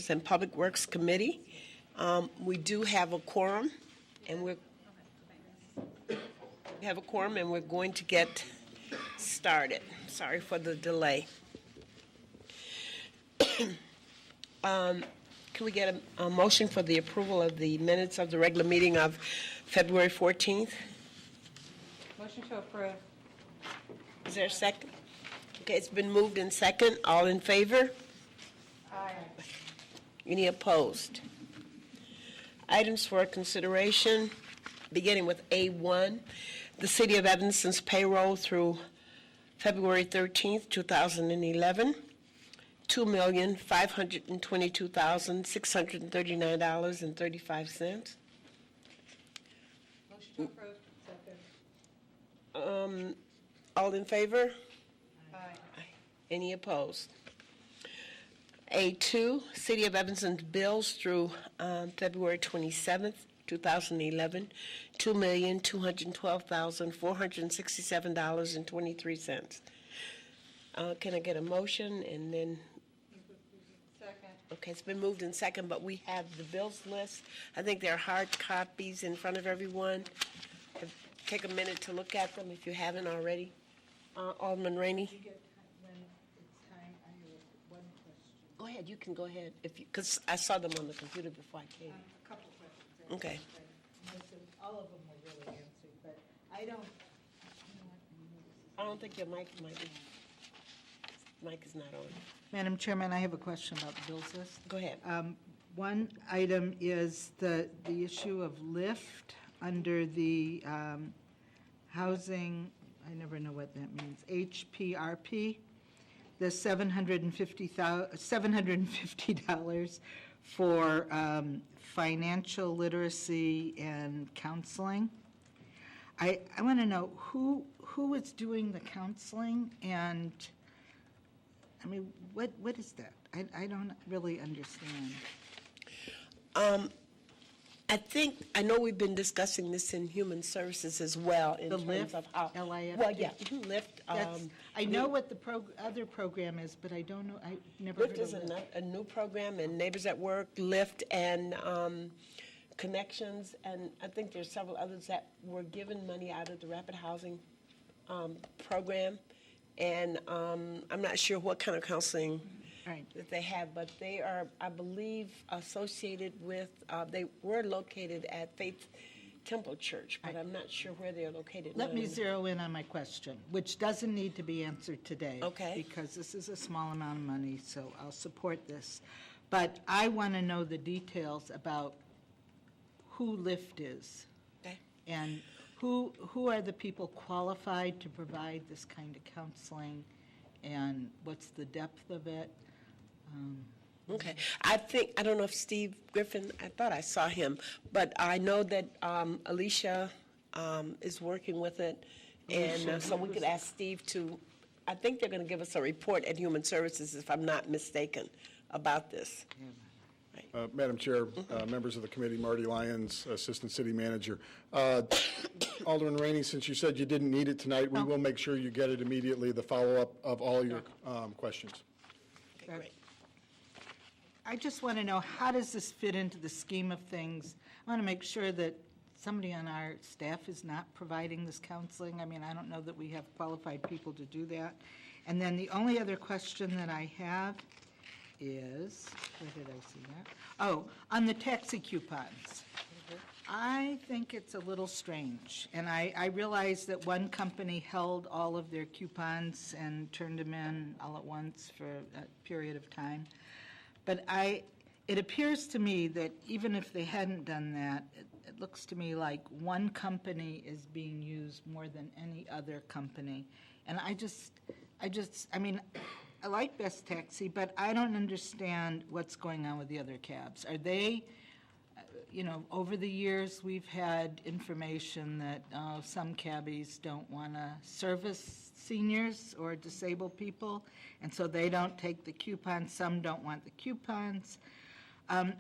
and Public Works Committee. We do have a quorum, and we're going to get started. Sorry for the delay. Can we get a motion for the approval of the minutes of the regular meeting of February 14th? Motion to approve. Is there a second? Okay, it's been moved in second. All in favor? Aye. Any opposed? Items for consideration, beginning with A1, the City of Evanston's payroll through February 13th, 2011, $2,522,639.35. Motion to approve. Second. All in favor? Aye. Any opposed? A2, City of Evanston's bills through February 27th, 2011, $2,212,467.23. Can I get a motion and then? Second. Okay, it's been moved in second, but we have the bills list. I think there are hard copies in front of everyone. Take a minute to look at them if you haven't already. Alderman Rainey? When it's time, I have one question. Go ahead, you can go ahead, because I saw them on the computer before I came. A couple questions. Okay. All of them were really answered, but I don't, I don't think your mic is not on. Madam Chairman, I have a question about the bills list. Go ahead. One item is the issue of lift under the housing, I never know what that means, HPRP, the $750 for financial literacy and counseling. I want to know who is doing the counseling, and I mean, what is that? I don't really understand. I know we've been discussing this in Human Services as well in The terms LIFT, of how. LIFT? Well, yeah, LIFT. I know what the other program is, but I don't know, I never heard LIFT of is it. a new program, and Neighbors at Work, LIFT, and Connections, and I think there's several others that were given money out of the Rapid Housing program, and I'm not sure what kind of counseling Right. that they have, but they are, I believe, associated with, they were located at Faith Temple Church, but I'm not sure where they're located. Let me zero in on my question, which doesn't need to be answered today. Okay. Because this is a small amount of money, so I'll support this. But I want to know the details about who LIFT is. Okay. And who are the people qualified to provide this kind of counseling, and what's the depth of it? Okay. I don't know if Steve Griffin, I thought I saw him, but I know that Alicia is working with it, and so we could ask Steve to, I think they're going to give us a report at Human Services, if I'm not mistaken, about this. Madam Chair, members of the committee, Marty Lyons, Assistant City Manager. Alderman Rainey, since you said you didn't need it tonight, we will make sure you get it immediately, the follow-up of all your questions. Okay, great. I just want to know, how does this fit into the scheme of things? I want to make sure that somebody on our staff is not providing this counseling. I mean, I don't know that we have qualified people to do that. And then the only other question that I have is, where did I see that? Oh, on the taxi coupons. I think it's a little strange, and I realize that one company held all of their coupons and turned them in all at once for a period of time. But it appears to me that even if they hadn't done that, it looks to me like one company is being used more than any other company. And I mean, I like Best Taxi, but I don't understand what's going on with the other cabs. Are they, over the years, we've had information that some cabbies don't want to service seniors or disabled people, and so they don't take the coupons. Some don't want the coupons. And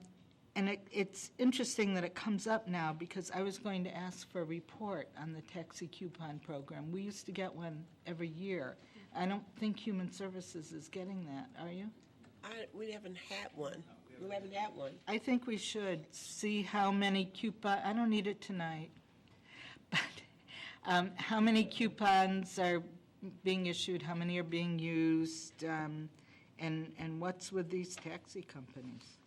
it's interesting that it comes up now, because I was going to ask for a report on the taxi coupon program. We used to get one every year. I don't think Human Services is getting that, are you? We haven't had one. We haven't had one. I think we should see how many I don't need it tonight, but how many coupons are being issued, how many are being used, and what's with these taxi companies?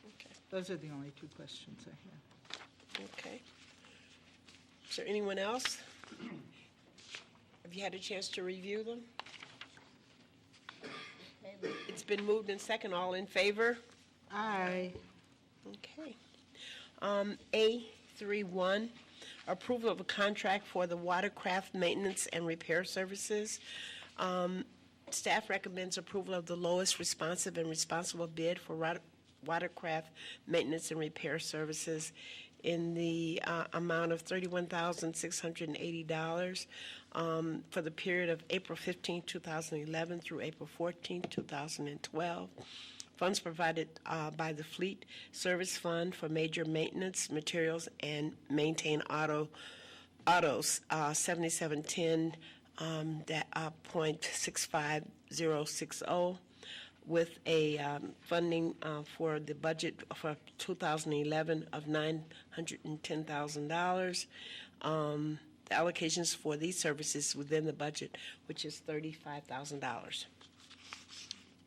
Okay. Those are the only two questions I have. Okay. Is there anyone else? Have you had a chance to review them? It's been moved and second. All in favor? Aye. Okay. A31, approval of a contract for the Watercraft maintenance and repair services. Staff recommends approval of the lowest responsive and responsible bid for Watercraft maintenance and repair services in the amount of $31,680 for the period of April 15, 2011 through April 14, 2012. Funds provided by the Fleet Service Fund for major maintenance, materials, and maintain autos, 7710 .65060, with a funding for the budget for 2011 of $910,000. The allocations for these services within the budget, which is $35,000.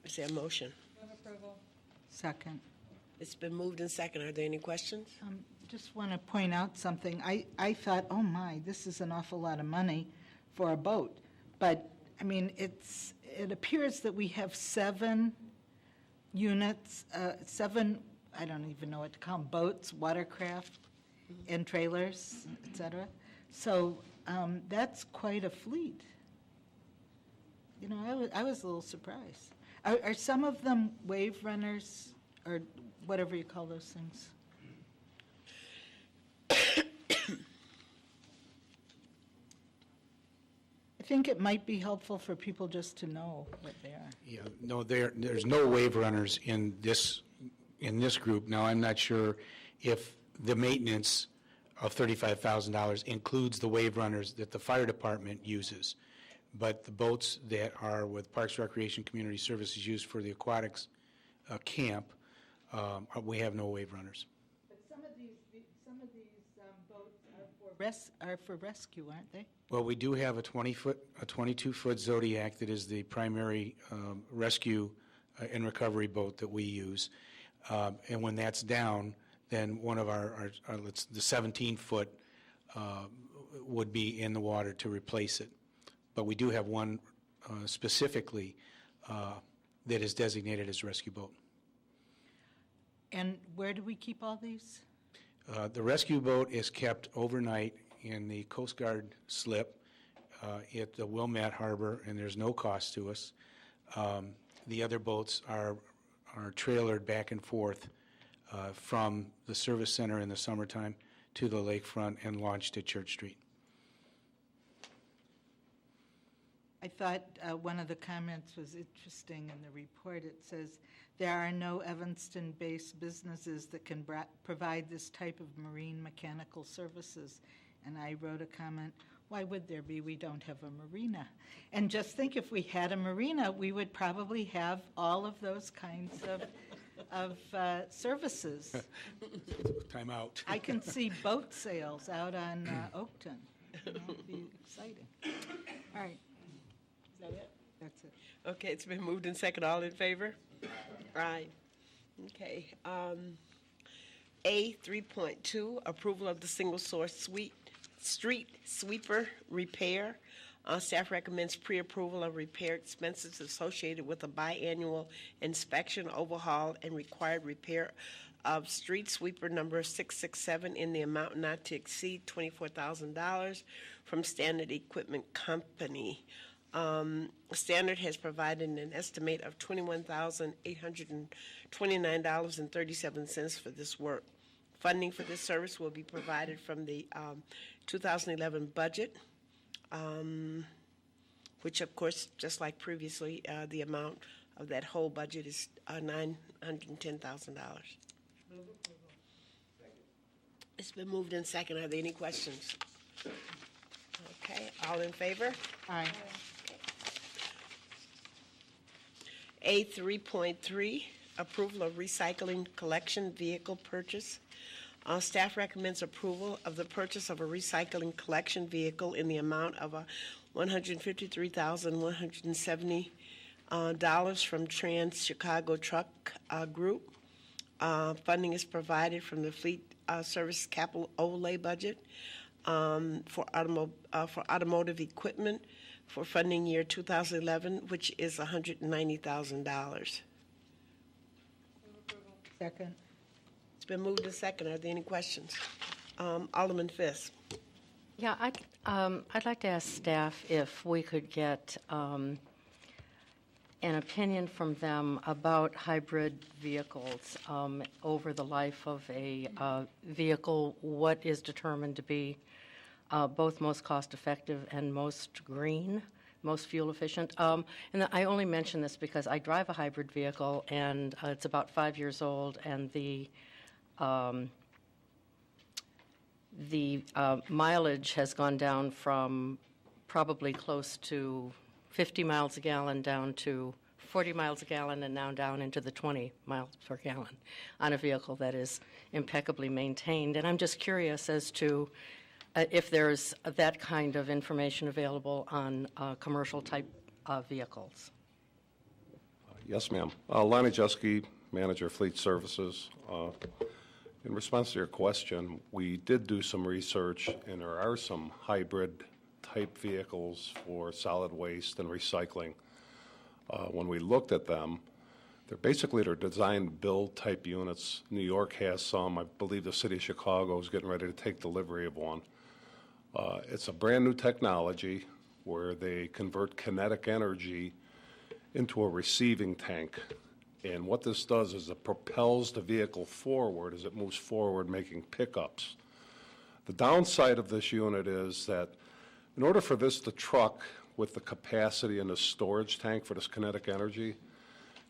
Is there a motion? Move approval. Second. It's been moved and second. Are there any questions? Just want to point out something. I thought, oh my, this is an awful lot of money for a boat. But, I mean, it appears that we have 7 units, 7, I don't even know what to call them, boats, watercraft, and trailers, et cetera. So that's quite a fleet. You know, I was a little surprised. Are some of them wave runners, or whatever you call those things? I think it might be helpful for people just to know what they are. Yeah, no, there's no wave runners in this group. Now, I'm not sure if the maintenance of $35,000 includes the wave runners that the fire department uses. But the boats that are with Parks, Recreation, Community Services used for the aquatics camp, we have no wave runners. But some of these boats are for rescue, aren't they? Well, we do have a 22-foot Zodiac that is the primary rescue and recovery boat that we use. And when that's down, then one of the 17-foot would be in the water to replace it. But we do have one specifically that is designated as rescue boat. And where do we keep all these? The rescue boat is kept overnight in the Coast Guard slip at the Wilmette Harbor, and there's no cost to us. The other boats are trailered back and forth from the service center in the summertime to the lakefront and launched at Church Street. I thought one of the comments was interesting in the report. It says, there are no Evanston-based businesses that can provide this type of marine mechanical services. And I wrote a comment, why would there be? We don't have a marina. And just think, if we had a marina, we would probably have all of those kinds of services. Time out. I can see boat sales out on Oakton. You know, it'd be exciting. All right. Is that it? That's it. Okay, it's been moved and second. All in favor? Aye. Okay. A3.2, approval of the single source street sweeper repair. Staff recommends pre-approval of repair expenses associated with a biannual inspection, overhaul, and required repair of street sweeper number 667 in the amount not to exceed $24,000 from Standard Equipment Company. Standard has provided an estimate of $21,829.37 for this work. Funding for this service will be provided from the 2011 budget, which, of course, just like previously, the amount of that whole budget is $910,000. It's been moved in second. Are there any questions? Okay, all in favor? Aye. A3.3, approval of recycling collection vehicle purchase. Staff recommends approval of the purchase of a recycling collection vehicle in the amount of $153,170 from Trans Chicago Truck Group. Funding is provided from the Fleet Service Capital Outlay budget for automotive equipment for funding year 2011, which is $190,000. Second. It's been moved to second. Are there any questions? Alderman Fisk. Yeah, I'd like to ask staff if we could get an opinion from them about hybrid vehicles over the life of a vehicle. What is determined to be both most cost-effective and most green, most fuel-efficient? And I only mention this because I drive a hybrid vehicle, and it's about 5 years old, and the mileage has gone down from probably close to 50 miles a gallon down to 40 miles a gallon, and now down into the 20 miles per gallon on a vehicle that is impeccably maintained. And I'm just curious as to if there's that kind of information available on commercial-type vehicles. Yes, ma'am. Lonnie Jeske, Manager Fleet Services. In response to your question, we did do some research, and there are some hybrid-type vehicles for solid waste and recycling. When we looked at them, they're design-build type units. New York has some. I believe the city of Chicago is getting ready to take delivery of one. It's a brand-new technology where they convert kinetic energy into a receiving tank. And what this does is it propels the vehicle forward as it moves forward, making pickups. The downside of this unit is that in order for this to truck with the capacity in the storage tank for this kinetic energy,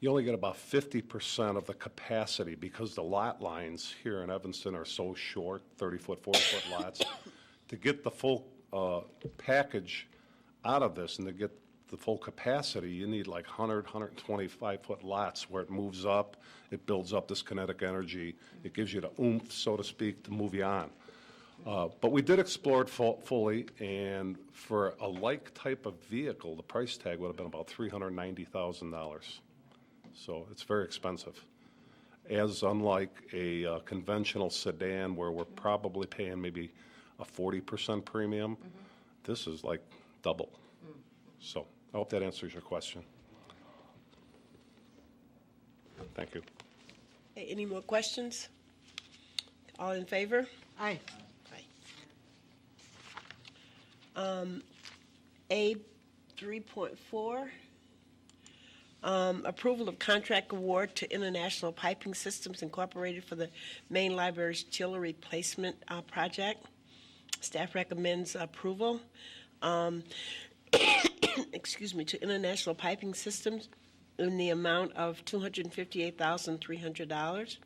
you only get about 50% of the capacity because the lot lines here in Evanston are so short, 30-foot, 40-foot lots. To get the full package out of this and to get the full capacity, you need like 100, 125-foot lots where it moves up, it builds up this kinetic energy, it gives you the oomph, so to speak, to move you on. But we did explore it fully, and for a like type of vehicle, the price tag would have been about $390,000. So it's very expensive. As unlike a conventional sedan where we're probably paying maybe a 40% premium, this is like double. So I hope that answers your question. Thank you. Okay, any more questions? All in favor? Aye. A 3.4, approval of contract award to International Piping Systems Incorporated for the main library's chiller replacement project. Staff recommends approval. Excuse me, to International Piping Systems in the amount of $258,300.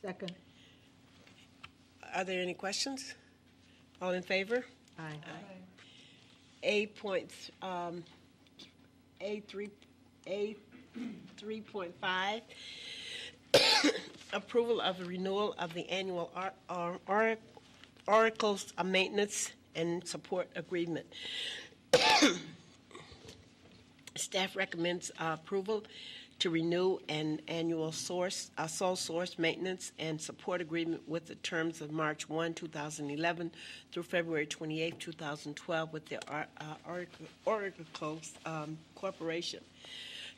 Second. Are there any questions? All in favor? Aye. A3.5, approval of the renewal of the annual Oracle's maintenance and support agreement. Staff recommends approval to renew an annual sole source maintenance and support agreement with the terms of March 1, 2011 through February 28, 2012 with the Oracle Corporation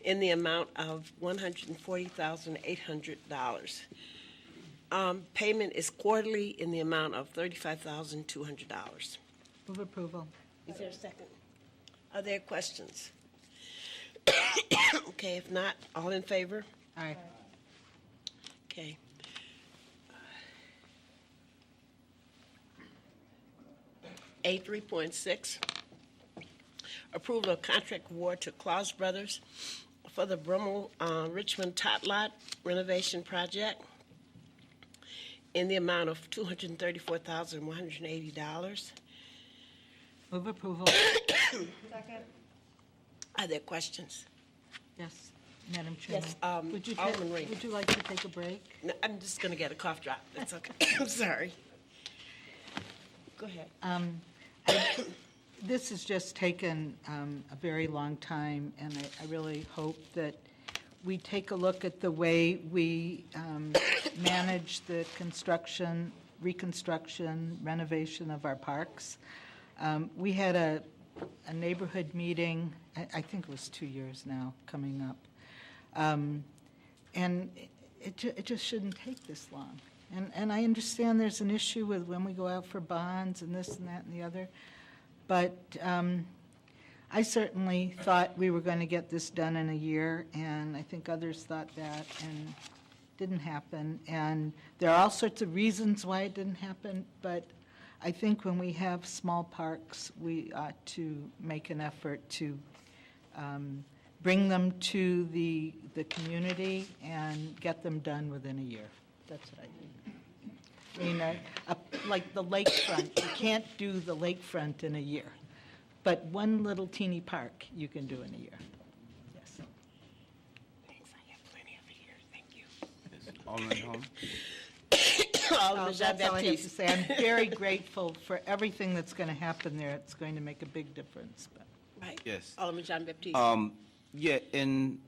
in the amount of $140,800. Payment is quarterly in the amount of $35,200. Move approval. Is there a second? Are there questions? Okay, if not, all in favor? Aye. Okay. A 3.6, approval of contract award to Claus Brothers for the Brummel Richmond Tot Lot renovation project in the amount of $234,180. Move approval. Second. Are there questions? Yes. Madam Chairman? Yes, Would you Alderman Rainey. would you like to take a break? No, I'm just going to get a cough drop. That's okay. I'm sorry. Go ahead. This has just taken a very long time, and I really hope that we take a look at the way we manage the construction, reconstruction, renovation of our parks. We had a neighborhood meeting, I think it was 2 years now, coming up. And it just shouldn't take this long. And I understand there's an issue with when we go out for bonds and this and that and the other. But I certainly thought we were going to get this done in a year, and I think others thought that, and didn't happen. And there are all sorts of reasons why it didn't happen, but I think when we have small parks, we ought to make an effort to bring them to the community and get them done within a year. That's what I think. I mean, like the lakefront, you can't do the lakefront in a year, but one little teeny park you can do in a year. Yes. Thanks. I have plenty of it here. Thank you. Alderman Holmes? Alderman That's all I have to Jean-Baptiste. say. I'm very grateful for everything that's going to happen there. It's going to make a big difference. But Right. Yes. Alderman Jean-Baptiste. Yeah, in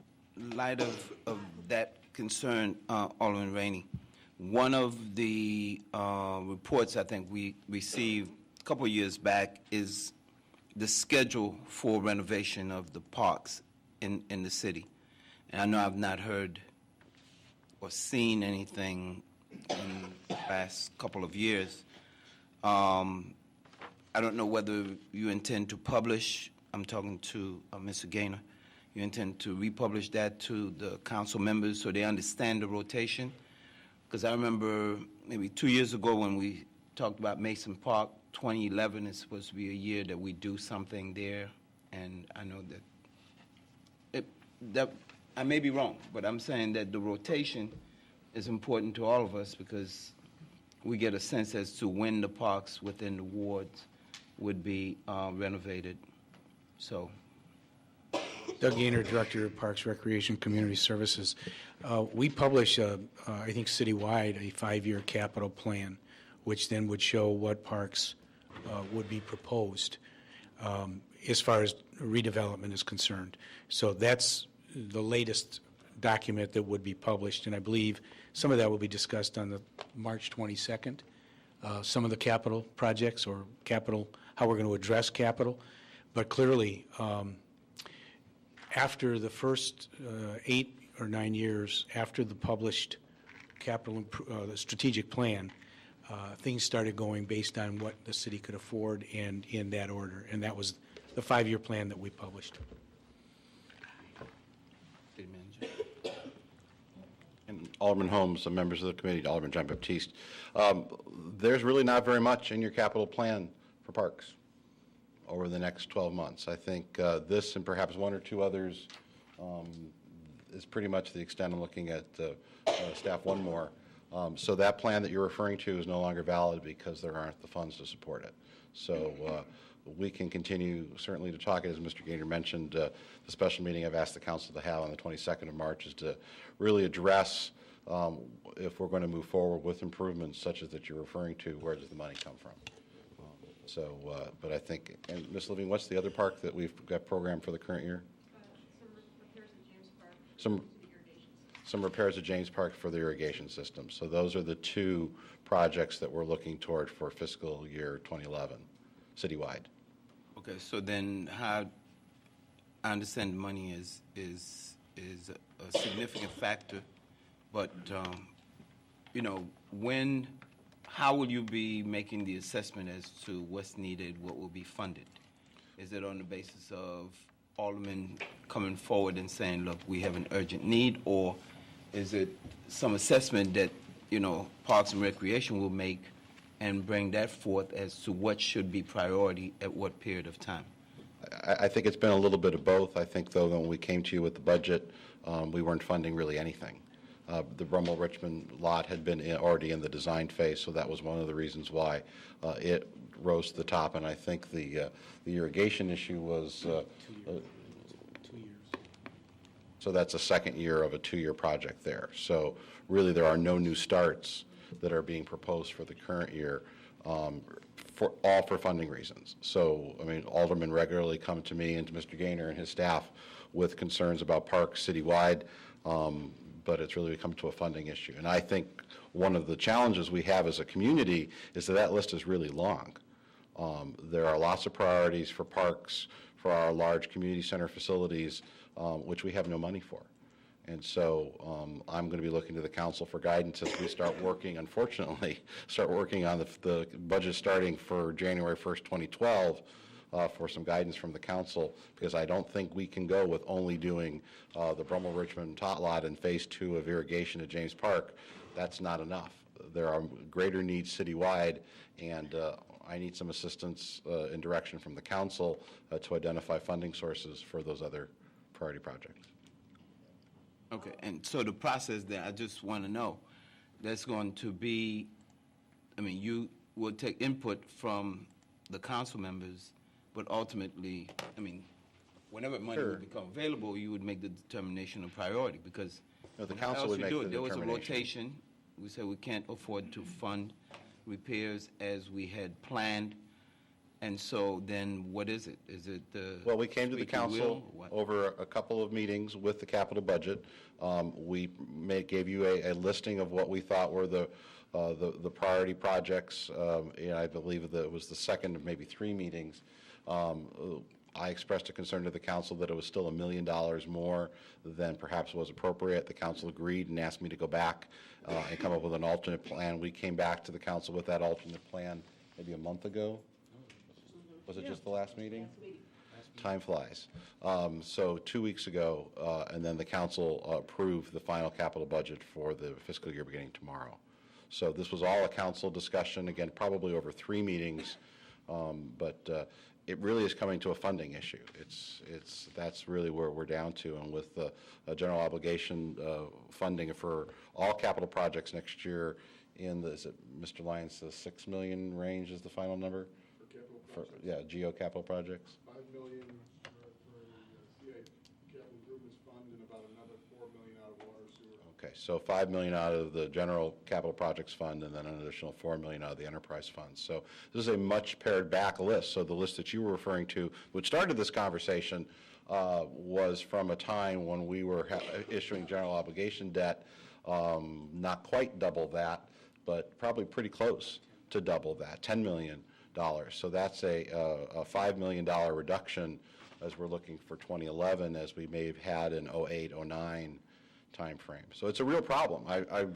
light of that concern, Alderman Rainey, one of the reports I think we received a couple of years back is the schedule for renovation of the parks in the city. And I know I've not heard or seen anything in the past couple of years. I don't know whether you intend to publish, I'm talking to Mr. Gaynor, you intend to republish that to the council members so they understand the rotation? Because I remember maybe 2 years ago when we talked about Mason Park, 2011 is supposed to be a year that we do something there, and I know that I may be wrong, but I'm saying that the rotation is important to all of us because we get a sense as to when the parks within the wards would be renovated. So, Doug Gaynor, Director of Parks, Recreation, Community Services. We publish, I think citywide, a 5-year capital plan, which then would show what parks would be proposed as far as redevelopment is concerned. So that's the latest document that would be published, and I believe some of that will be discussed on the March 22nd. Some of the capital projects or capital, how we're going to address capital. But clearly, after the first 8 or 9 years after the published the strategic plan, things started going based on what the city could afford and in that order. And that was the 5-year plan that we published. City Manager. And Alderman Holmes, and members of the committee, Alderman Jean-Baptiste, there's really not very much in your capital plan for parks over the next 12 months. I think this and perhaps one or two others is pretty much the extent I'm looking at staff one more. So that plan that you're referring to is no longer valid because there aren't the funds to support it. So we can continue certainly to talk, as Mr. Gaynor mentioned, the special meeting I've asked the council to have on the 22nd of March is to really address if we're going to move forward with improvements such as that you're referring to, where does the money come from? But I think, and Ms. Levine, what's the other park that we've got programmed for the current year? Some repairs at James Park for the irrigation system. So those are the two projects that we're looking toward for fiscal year 2011, citywide. Okay, so then how, I understand the money is a significant factor, but, you know, how will you be making the assessment as to what's needed, what will be funded? Is it on the basis of aldermen coming forward and saying, look, we have an urgent need, or is it some assessment that, you know, Parks and Recreation will make and bring that forth as to what should be priority at what period of time? I think it's been a little bit of both. I think, though, when we came to you with the budget, we weren't funding really anything. The Brummel-Richmond lot had been already in the design phase, so that was one of the reasons why it rose to the top. And I think the irrigation issue was 2 years. So that's a second year of a 2-year project there. So really, there are no new starts that are being proposed for the current year, for funding reasons. So, I mean, aldermen regularly come to me and to Mr. Gaynor and his staff with concerns about parks citywide, but it's really come to a funding issue. And I think one of the challenges we have as a community is that list is really long. There are lots of priorities for parks, for our large community center facilities, which we have no money for. And so I'm going to be looking to the council for guidance as we start working, unfortunately, on the budget starting for January 1st, 2012, for some guidance from the council, because I don't think we can go with only doing the Brummel-Richmond tot lot and Phase 2 of irrigation at James Park. That's not enough. There are greater needs citywide, and I need some assistance and direction from the council to identify funding sources for those other priority projects. Okay, and so the process there, I just want to know, that's going to be, I mean, you will take input from the council members, but ultimately, I mean, whenever money Sure. would become available, you would make the determination of priority, because No, the how council else would you make do the it? There was a determination. rotation. We said we can't afford to fund repairs as we had planned, and so then what is it? Is it the Well, we came to the squeaky wheel, council or what? over a couple of meetings with the capital budget. We gave you a listing of what we thought were the priority projects. And I believe that it was the second of maybe 3 meetings. I expressed a concern to the council that it was still $1 million more than perhaps was appropriate. The council agreed and asked me to go back and come up with an alternate plan. We came back to the council with that alternate plan maybe a month ago. Was it just the last meeting? Time flies. So 2 weeks ago, and then the council approved the final capital budget for the fiscal year beginning tomorrow. So this was all a council discussion, again, probably over 3 meetings, but it really is coming to a funding issue. That's really where we're down to, and with the general obligation funding for all capital projects next year in the, is it Mr. Lyons says 6 million range is the final number? Yeah, geo capital projects. 5 million for the CA capital improvements fund and about another 4 million out of water sewer. Okay, so 5 million out of the general capital projects fund and then an additional 4 million out of the enterprise funds. So this is a much pared back list. So the list that you were referring to, which started this conversation, was from a time when we were issuing general obligation debt, not quite double that, but probably pretty close to double that, $10 million. So that's a $5 million reduction as we're looking for 2011, as we may have had in 08, 09 timeframe. So it's a real problem.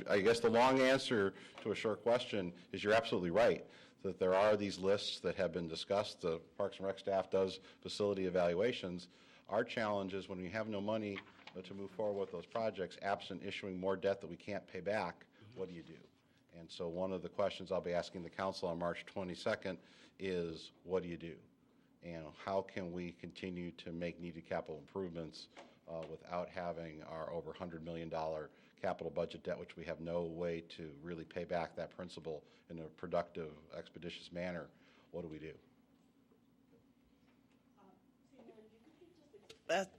I guess the long answer to a short question is you're absolutely right, that there are these lists that have been discussed. The Parks and Rec staff does facility evaluations. Our challenge is when we have no money to move forward with those projects, absent issuing more debt that we can't pay back, what do you do? And so one of the questions I'll be asking the council on March 22nd is, what do you do? And how can we continue to make needed capital improvements without having our over $100 million capital budget debt, which we have no way to really pay back that principal in a productive, expeditious manner? What do we do?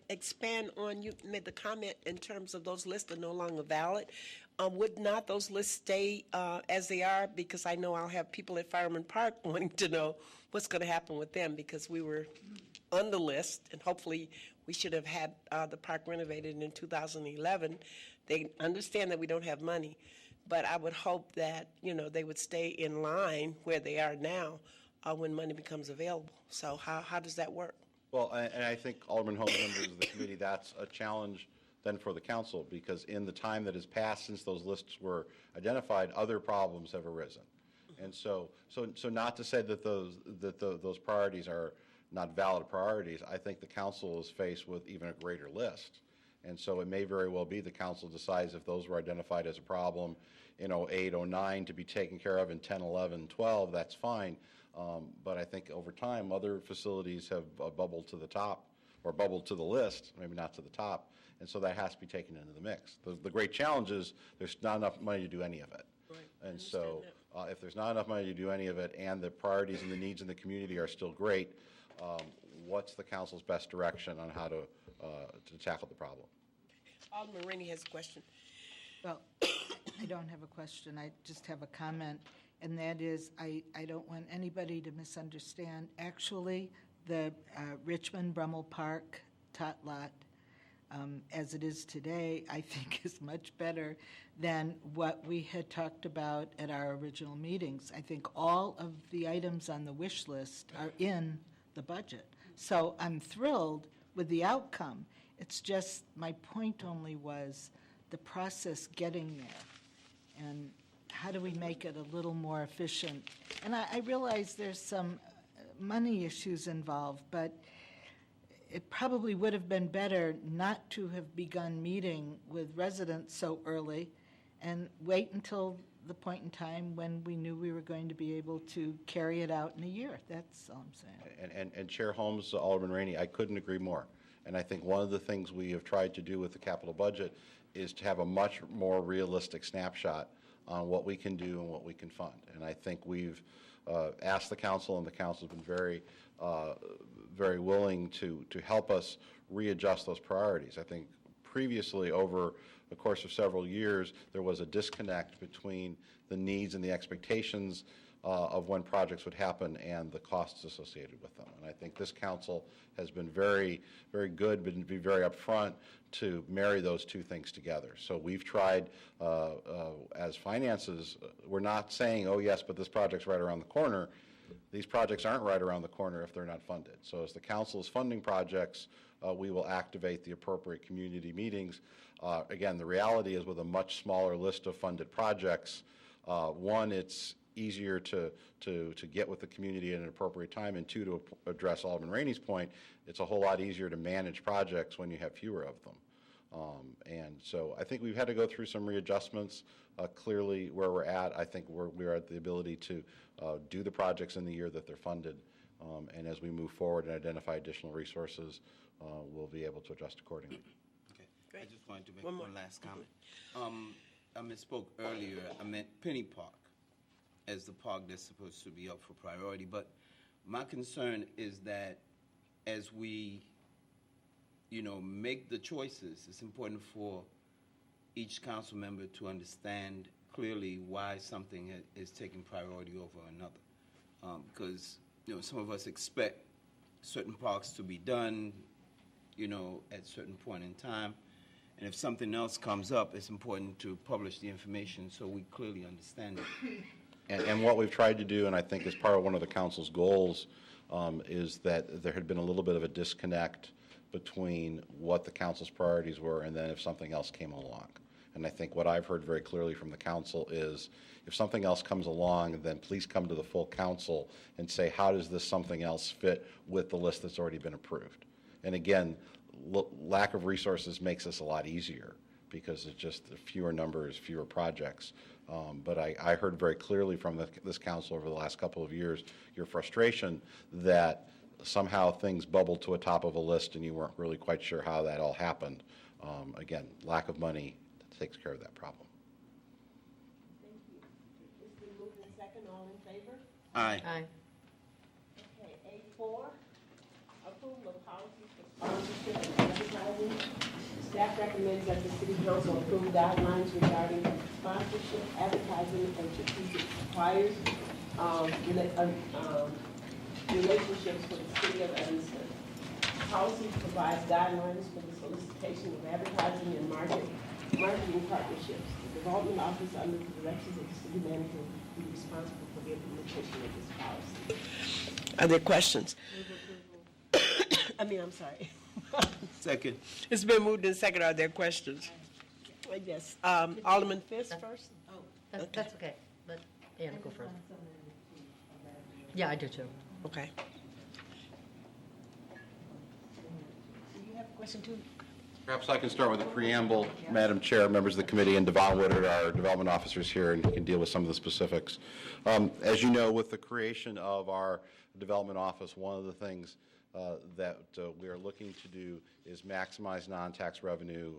Expand on, you made the comment in terms of those lists are no longer valid. Would not those lists stay as they are? Because I know I'll have people at Fireman Park wanting to know what's going to happen with them, because we were on the list, and hopefully we should have had the park renovated in 2011. They understand that we don't have money, but I would hope that, you know, they would stay in line where they are now when money becomes available. So how does that work? Well, and I think Alderman Holmes, members of the committee, that's a challenge then for the council, because in the time that has passed since those lists were identified, other problems have arisen. And so not to say that those priorities are not valid priorities. I think the council is faced with even a greater list. And so it may very well be the council decides if those were identified as a problem in 08, 09 to be taken care of in 10, 11, 12, that's fine. But I think over time, other facilities have bubbled to the top, or bubbled to the list, maybe not to the top, and so that has to be taken into the mix. The great challenge is there's not enough money to do any of it. Right. And so if there's not enough money to do any of it, and the priorities and the needs in the community are still great, what's the council's best direction on how to tackle the problem? Alderman Rainey has a question. Well, I don't have a question, I just have a comment, and that is, I don't want anybody to misunderstand. Actually, the Richmond Brummel Park tot lot, as it is today, I think is much better than what we had talked about at our original meetings. I think all of the items on the wish list are in the budget. So I'm thrilled with the outcome. It's just, my point only was the process getting there. And how do we make it a little more efficient? And I realize there's some money issues involved, but it probably would have been better not to have begun meeting with residents so early and wait until the point in time when we knew we were going to be able to carry it out in a year. That's all I'm saying. And Chair Holmes, Alderman Rainey, I couldn't agree more. And I think one of the things we have tried to do with the capital budget is to have a much more realistic snapshot on what we can do and what we can fund. And I think we've asked the council, and the council has been very willing to help us readjust those priorities. I think previously, over the course of several years, there was a disconnect between the needs and the expectations of when projects would happen and the costs associated with them. And I think this council has been very, very good, but be very upfront to marry those two things together. So we've tried, as finances, we're not saying, oh yes, but this project's right around the corner. These projects aren't right around the corner if they're not funded. So as the council is funding projects, we will activate the appropriate community meetings. Again, the reality is with a much smaller list of funded projects, one, it's easier to get with the community at an appropriate time, and two, to address Alderman Rainey's point, it's a whole lot easier to manage projects when you have fewer of them. And so I think we've had to go through some readjustments. Clearly, where we're at, I think we are at the ability to do the projects in the year that they're funded. And as we move forward and identify additional resources, we'll be able to adjust accordingly. Okay. Great. I just wanted to make One one more. last comment. I misspoke earlier. I meant Penny Park as the park that's supposed to be up for priority. But my concern is that as we, make the choices, it's important for each council member to understand clearly why something is taking priority over another. Because, some of us expect certain parks to be done, at a certain point in time. And if something else comes up, it's important to publish the information so we clearly understand it. And what we've tried to do, and I think is part of one of the council's goals, is that there had been a little bit of a disconnect between what the council's priorities were and then if something else came along. And I think what I've heard very clearly from the council is if something else comes along, then please come to the full council and say, how does this something else fit with the list that's already been approved? And again, lack of resources makes this a lot easier because it's just fewer numbers, fewer projects. But I heard very clearly from this council over the last couple of years your frustration that somehow things bubbled to a top of a list and you weren't really quite sure how that all happened. Again, lack of money takes care of that problem. Thank you. It's been moved and second. All in favor? Aye. Aye. Okay, A4, approval of policies for sponsorship and advertising. Staff recommends that the city council approve guidelines regarding sponsorship, advertising, and strategic suppliers, relationships with the city of Evanston. Policy provides guidelines for the solicitation of advertising and marketing partnerships. The development office, under the directions of the city manager, will be responsible for the implementation of this policy. Are there questions? I'm sorry. Second. It's been moved and second. Are there questions? Yes. Alderman Fisk first? That's okay. Let Anna go first. Yeah, I do too. Okay. Do you have a question too? Perhaps I can start with the preamble, Madam Chair, members of the committee, and Devon Woodard, our development officers here, and he can deal with some of the specifics. As you know, with the creation of our development office, one of the things that we are looking to do is maximize non-tax revenue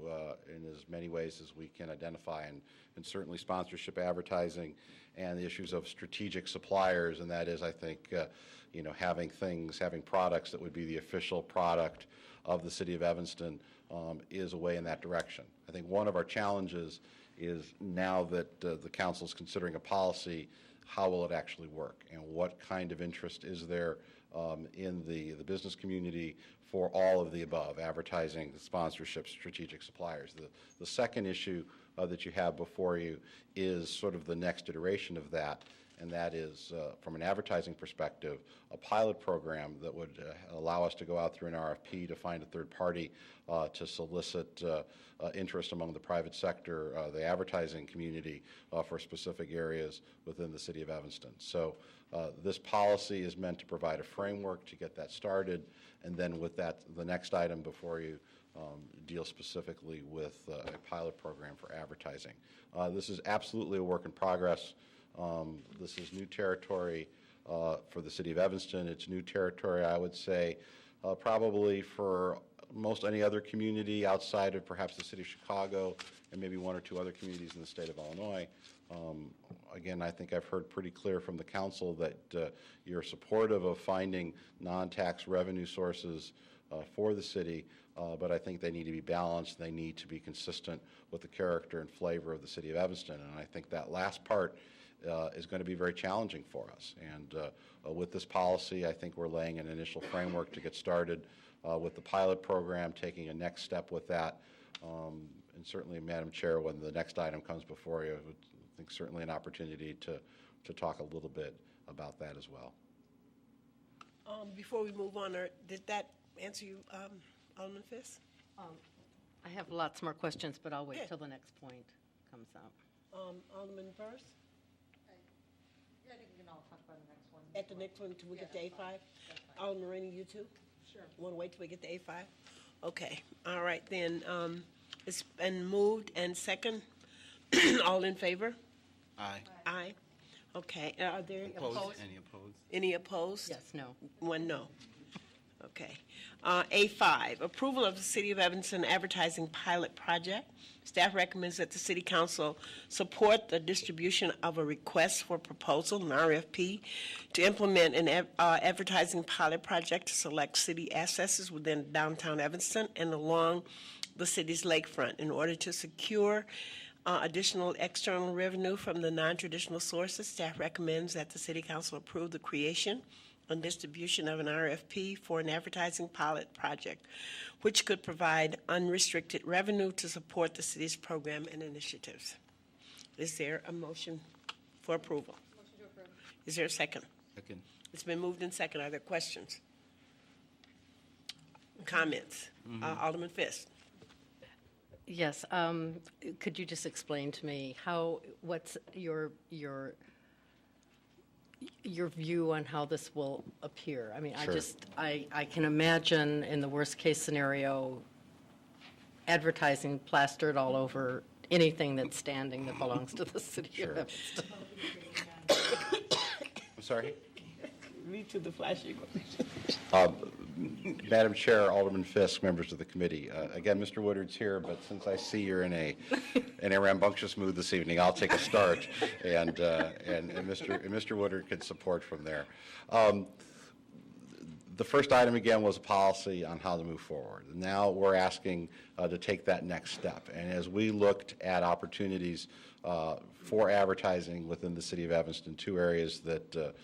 in as many ways as we can identify, and certainly sponsorship advertising and the issues of strategic suppliers, and that is, I think, having products that would be the official product of the city of Evanston is a way in that direction. I think one of our challenges is now that the council is considering a policy, how will it actually work, and what kind of interest is there in the business community for all of the above, advertising, sponsorship, strategic suppliers. The second issue that you have before you is sort of the next iteration of that, and that is, from an advertising perspective, a pilot program that would allow us to go out through an RFP to find a third party to solicit interest among the private sector, the advertising community, for specific areas within the city of Evanston. So this policy is meant to provide a framework to get that started, and then with that, the next item before you deal specifically with a pilot program for advertising. This is absolutely a work in progress. This is new territory for the city of Evanston. It's new territory, I would say, probably for most any other community outside of perhaps the city of Chicago and maybe one or two other communities in the state of Illinois. Again, I think I've heard pretty clear from the council that you're supportive of finding non-tax revenue sources for the city, but I think they need to be balanced. They need to be consistent with the character and flavor of the city of Evanston, and I think that last part is going to be very challenging for us. And with this policy, I think we're laying an initial framework to get started with the pilot program, taking a next step with that. And certainly, Madam Chair, when the next item comes before you, I think certainly an opportunity to talk a little bit about that as well. Before we move on, did that answer you, Alderman Fisk? I have lots more questions, but I'll wait Okay. till the next point comes up. Alderman Burrs? I think we can all talk about the next one. At the next one, till we get to A5? Alderman Rainey, you too? Sure. Want to wait till we get to A5? Okay, all right, then, it's been moved and second. All in favor? Aye. Aye. Okay, are there Opposed? Any opposed? any opposed? Yes, no. One no. Okay. A5, approval of the City of Evanston advertising pilot project. Staff recommends that the City Council support the distribution of a request for proposal, an RFP, to implement an advertising pilot project to select city assets within downtown Evanston and along the city's lakefront in order to secure additional external revenue from the non-traditional sources. Staff recommends that the City Council approve the creation and distribution of an RFP for an advertising pilot project, which could provide unrestricted revenue to support the city's program and initiatives. Is there a motion for approval? Motion to approve. Is there a second? Second. It's been moved in second. Are there questions? Comments? Alderman Fisk? Yes, could you just explain to me what's your view on how this will appear? I mean, Sure. I can imagine in the worst-case scenario, advertising plastered all over anything that's standing that belongs to the city Sure. of Evanston. I'm sorry? Read to the flashing. Madam Chair, Alderman Fisk, members of the committee. Again, Mr. Woodard's here, but since I see you're in a rambunctious mood this evening, I'll take a start, and Mr. Woodard can support from there. The first item, again, was a policy on how to move forward. Now we're asking to take that next step. And as we looked at opportunities for advertising within the city of Evanston, two areas that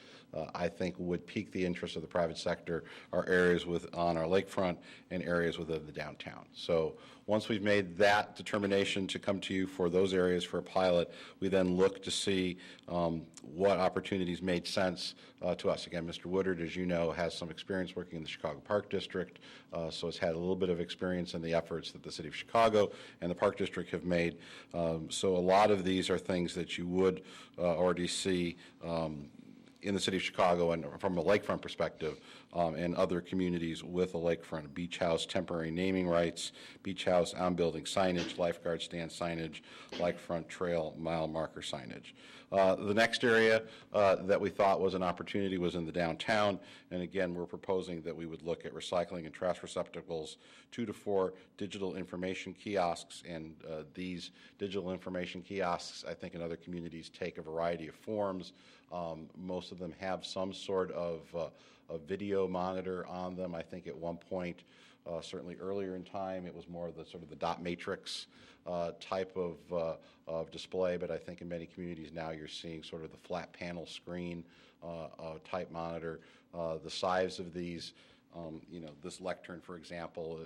I think would pique the interest of the private sector are areas on our lakefront and areas within the downtown. So once we've made that determination to come to you for those areas for a pilot, we then look to see what opportunities made sense to us. Again, Mr. Woodard, as you know, has some experience working in the Chicago Park District, so has had a little bit of experience in the efforts that the City of Chicago and the Park District have made. So a lot of these are things that you would already see in the city of Chicago and from a lakefront perspective, and other communities with a lakefront, beach house temporary naming rights, beach house on-building signage, lifeguard stand signage, lakefront trail mile marker signage. The next area that we thought was an opportunity was in the downtown, and again, we're proposing that we would look at recycling and trash receptacles, 2 to 4 digital information kiosks, and these digital information kiosks, I think in other communities, take a variety of forms. Most of them have some sort of a video monitor on them. I think at one point, certainly earlier in time, it was more of the sort of the dot matrix type of display, but I think in many communities now you're seeing sort of the flat panel screen type monitor. The size of these, this lectern, for example,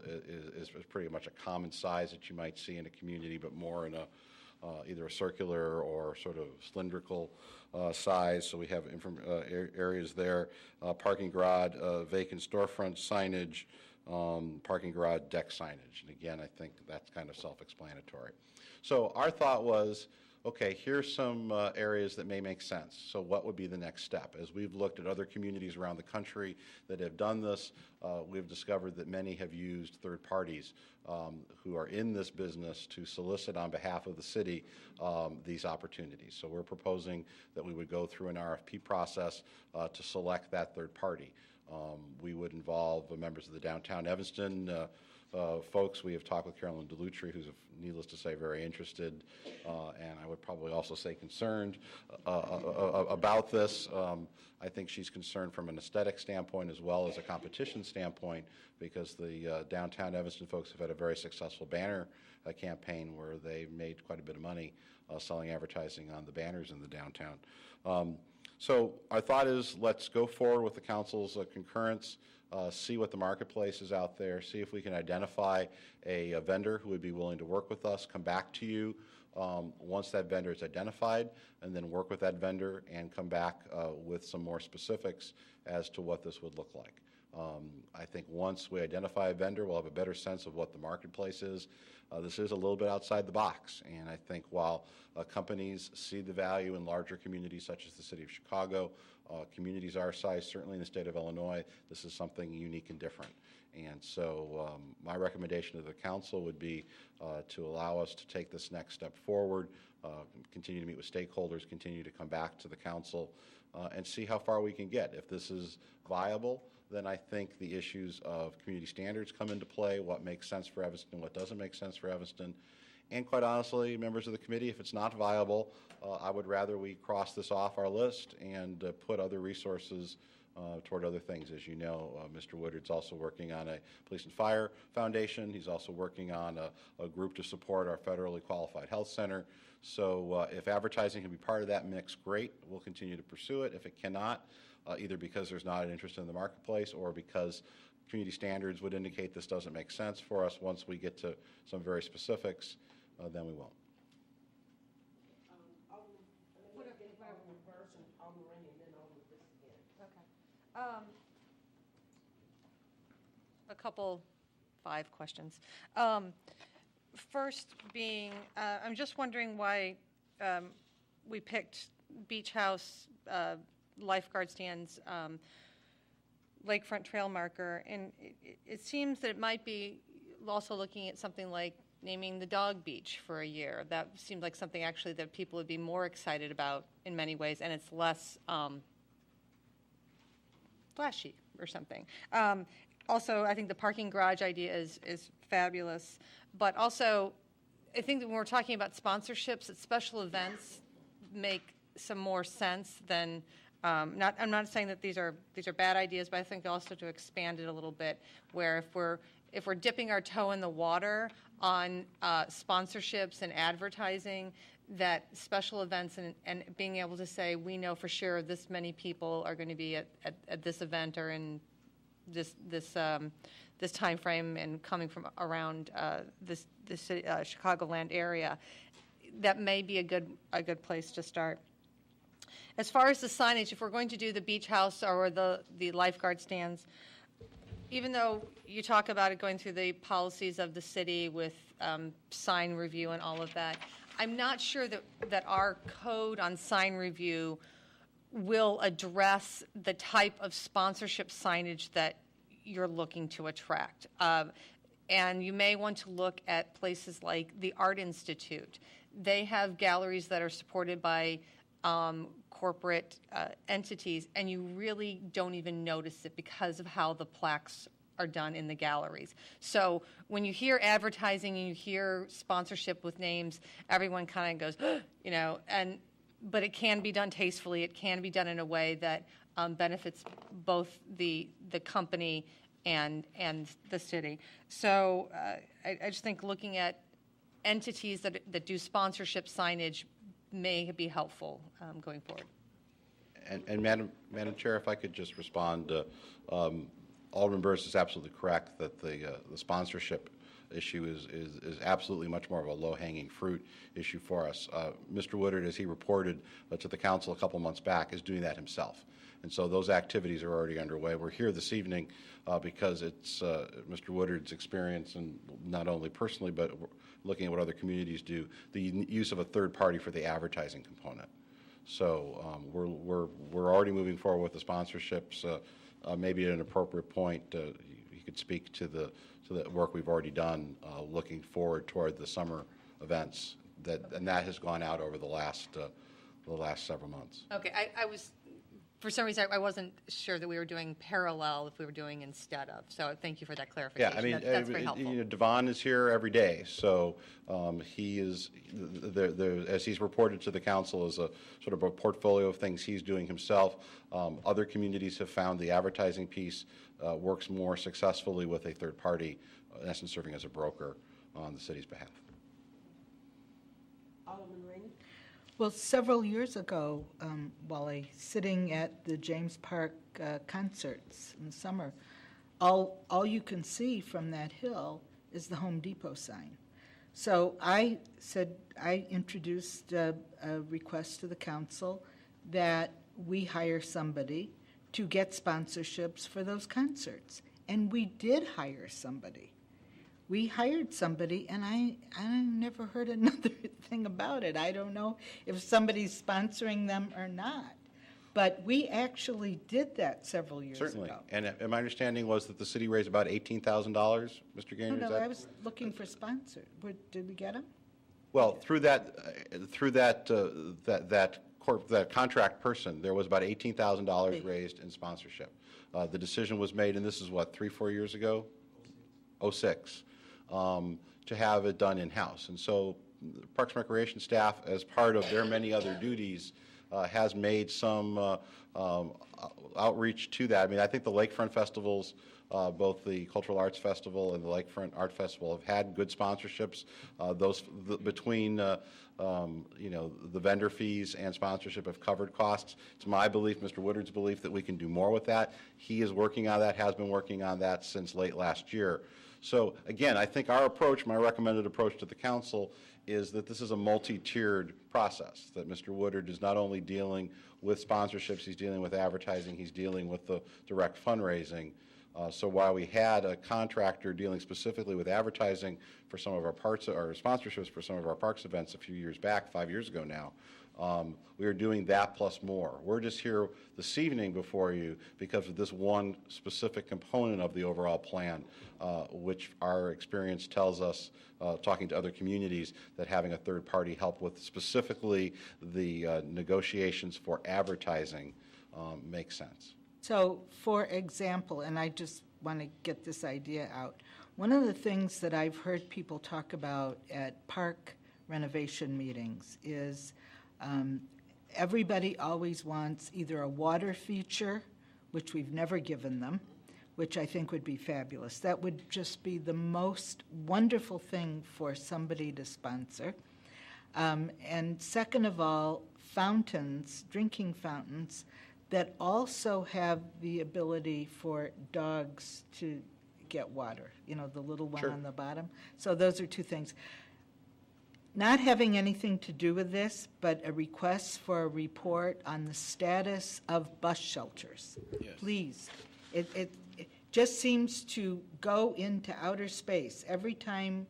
is pretty much a common size that you might see in a community, but more in a either a circular or sort of cylindrical size. So we have areas there, parking garage, vacant storefront signage, parking garage deck signage. And again, I think that's kind of self-explanatory. So our thought was, okay, here's some areas that may make sense. So what would be the next step? As we've looked at other communities around the country that have done this, we've discovered that many have used third parties who are in this business to solicit on behalf of the city these opportunities. So we're proposing that we would go through an RFP process to select that third party. We would involve members of the downtown Evanston folks. We have talked with Carolyn Delutri, who's, needless to say, very interested, and I would probably also say concerned about this. I think she's concerned from an aesthetic standpoint as well as a competition standpoint, because the downtown Evanston folks have had a very successful banner campaign where they've made quite a bit of money selling advertising on the banners in the downtown. So our thought is, let's go forward with the council's concurrence, see what the marketplace is out there, see if we can identify a vendor who would be willing to work with us, come back to you once that vendor is identified, and then work with that vendor and come back with some more specifics as to what this would look like. I think once we identify a vendor, we'll have a better sense of what the marketplace is. This is a little bit outside the box, and I think while companies see the value in larger communities such as the city of Chicago, communities our size, certainly in the state of Illinois, this is something unique and different. And so my recommendation to the council would be to allow us to take this next step forward, continue to meet with stakeholders, continue to come back to the council, and see how far we can get. If this is viable, then I think the issues of community standards come into play, what makes sense for Evanston, what doesn't make sense for Evanston. And quite honestly, members of the committee, if it's not viable, I would rather we cross this off our list and put other resources toward other things. As you know, Mr. Woodard's also working on a police and fire foundation. He's also working on a group to support our federally qualified health center. So if advertising can be part of that mix, great. We'll continue to pursue it. If it cannot, either because there's not an interest in the marketplace or because community standards would indicate this doesn't make sense for us, once we get to some very specifics, then we won't. A couple, 5 questions. First being, I'm just wondering why we picked beach house, lifeguard stands, lakefront trail marker, and it seems that it might be also looking at something like naming the dog beach for a year. That seemed like something actually that people would be more excited about in many ways, and it's less flashy or something. Also, I think the parking garage idea is fabulous, but also I think that when we're talking about sponsorships, that special events make some more sense than I'm not saying that these are bad ideas, but I think also to expand it a little bit, where if we're dipping our toe in the water on sponsorships and advertising, that special events and being able to say, we know for sure this many people are going to be at this event or in this time frame and coming from around this Chicagoland area, that may be a good place to start. As far as the signage, if we're going to do the beach house or the lifeguard stands, even though you talk about it going through the policies of the city with sign review and all of that, I'm not sure that our code on sign review will address the type of sponsorship signage that you're looking to attract. And you may want to look at places like the Art Institute. They have galleries that are supported by corporate entities, and you really don't even notice it because of how the plaques are done in the galleries. So when you hear advertising and you hear sponsorship with names, everyone kind of goes, you know, but it can be done tastefully. It can be done in a way that benefits both the company and the city. So I just think looking at entities that do sponsorship signage may be helpful going forward. And Madam Chair, if I could just respond, Alderman Burris is absolutely correct that the sponsorship issue is absolutely much more of a low-hanging fruit issue for us. Mr. Woodard, as he reported to the council a couple months back, is doing that himself. And so those activities are already underway. We're here this evening because it's Mr. Woodard's experience, and not only personally, but looking at what other communities do, the use of a third party for the advertising component. So we're already moving forward with the sponsorships. Maybe at an appropriate point, you could speak to the work we've already done, looking forward toward the summer events, and that has gone out over the last several months. Okay, I was, for some reason, I wasn't sure that we were doing parallel if we were doing instead of. So thank you for that clarification. Yeah, I mean, that's very helpful. you know, Devon is here every day, so he is, as he's reported to the council, as a sort of a portfolio of things he's doing himself. Other communities have found the advertising piece works more successfully with a third party, in essence serving as a broker on the city's behalf. Alderman Rainey? Well, several years ago, while I sitting at the James Park concerts in the summer, all you can see from that hill is the Home Depot sign. So I introduced a request to the council that we hire somebody to get sponsorships for those concerts. And we did hire somebody. We hired somebody, and I never heard another thing about it. I don't know if somebody's sponsoring them or not. But we actually did that several years Certainly. ago. And my understanding was that the city raised about $18,000, Mr. Gaynor? No, is no, that- I was looking for sponsors. Did we get them? Well, through that contract person, there was about $18,000 raised in sponsorship. The decision was made, and this is what, 3-4 years ago? 06, to have it done in-house. And so the Parks and Recreation staff, as part of their many other duties, has made some outreach to that. I mean, I think the Lakefront festivals, both the Cultural Arts Festival and the Lakefront Art Festival, have had good sponsorships. Between you know, the vendor fees and sponsorship have covered costs. It's my belief, Mr. Woodard's belief, that we can do more with that. He is working on that, has been working on that since late last year. So again, I think our approach, my recommended approach to the council, is that this is a multi-tiered process, that Mr. Woodard is not only dealing with sponsorships, he's dealing with advertising, he's dealing with the direct fundraising. So while we had a contractor dealing specifically with advertising for some of our parts, or sponsorships for some of our parks events a few years back, 5 years ago now, we are doing that plus more. We're just here this evening before you because of this one specific component of the overall plan, which our experience tells us, talking to other communities, that having a third party help with specifically the negotiations for advertising makes sense. So, for example, and I just want to get this idea out, one of the things that I've heard people talk about at park renovation meetings is everybody always wants either a water feature, which we've never given them, which I think would be fabulous. That would just be the most wonderful thing for somebody to sponsor. And second of all, fountains, drinking fountains, that also have the ability for dogs to get water, you know, the little one Sure. on the bottom. So those are two things. Not having anything to do with this, but a request for a report on the status of bus shelters. Yes. Please. It just seems to go into outer space. Every time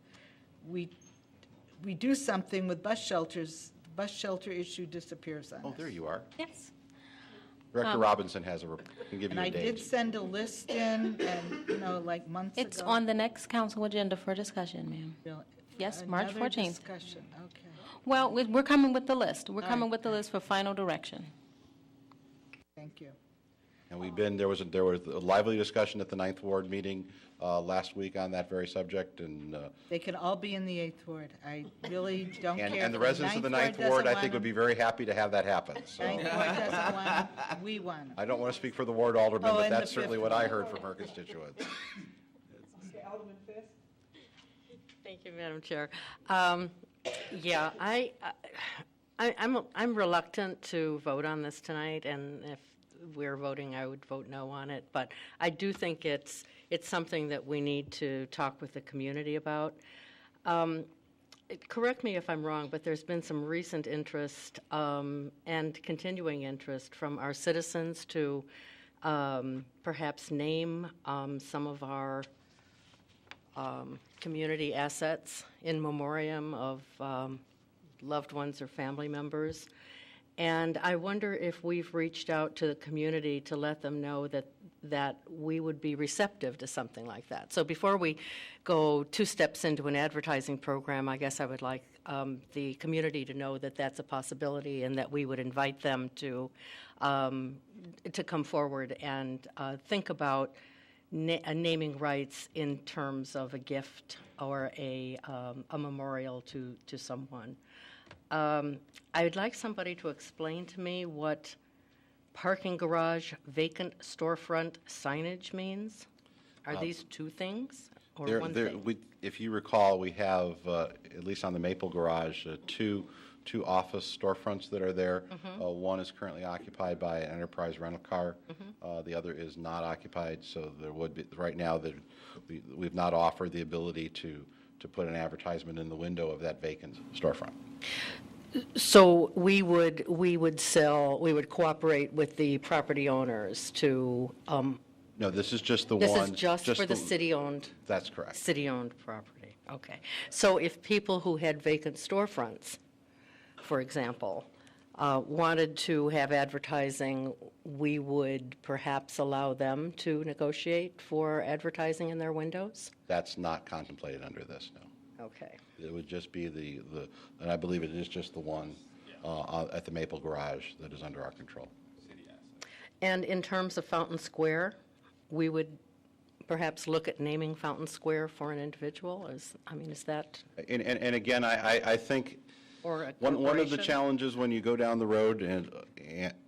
we do something with bus shelters, the bus shelter issue disappears on us. Oh, there you are. Yes. Director Robinson can give And you a I date. did send a list in, and, like months ago. It's on the next council agenda for discussion, ma'am. Really. Yes, March Another 14th. discussion, okay. Well, we're coming with the list. We're coming right. with the list for final direction. Thank you. And there was a lively discussion at the 9th Ward meeting last week on that very subject, and They can all be in the 8th Ward. I really don't care. and the if residents of the 9th doesn't Ward, I want think, would be them. very happy to have that happen. So 9th Ward doesn't want them, we want them. I don't want to speak for the ward alderman, Oh, but and the that's certainly 5th what I heard from her constituents. Thank you, Madam Chair. Yeah, I'm reluctant to vote on this tonight, and if we're voting, I would vote no on it. But I do think it's something that we need to talk with the community about. Correct me if I'm wrong, but there's been some recent interest and continuing interest from our citizens to perhaps name some of our community assets in memoriam of loved ones or family members. And I wonder if we've reached out to the community to let them know that we would be receptive to something like that. So before we go 2 steps into an advertising program, I guess I would like the community to know that that's a possibility and that we would invite them to come forward and think about naming rights in terms of a gift or a memorial to someone. I would like somebody to explain to me what parking garage, vacant storefront signage means. Are these 2 things or one thing? If you recall, we have, at least on the Maple Garage, two office storefronts that are there. One is currently occupied by an enterprise rental car. The other is not occupied, so there would be, right now, we've not offered the ability to put an advertisement in the window of that vacant storefront. So we would cooperate with the property owners to, No, this is just the this one. is just for the city-owned? That's correct. City-owned property, okay. So if people who had vacant storefronts, for example, wanted to have advertising, we would perhaps allow them to negotiate for advertising in their windows? That's not contemplated under this, no. Okay. It would just be and I believe it is just the one at the Maple Garage that is under our control. And in terms of Fountain Square, we would perhaps look at naming Fountain Square for an individual? Is that, And again, I think or a one of the corporation? challenges when you go down the road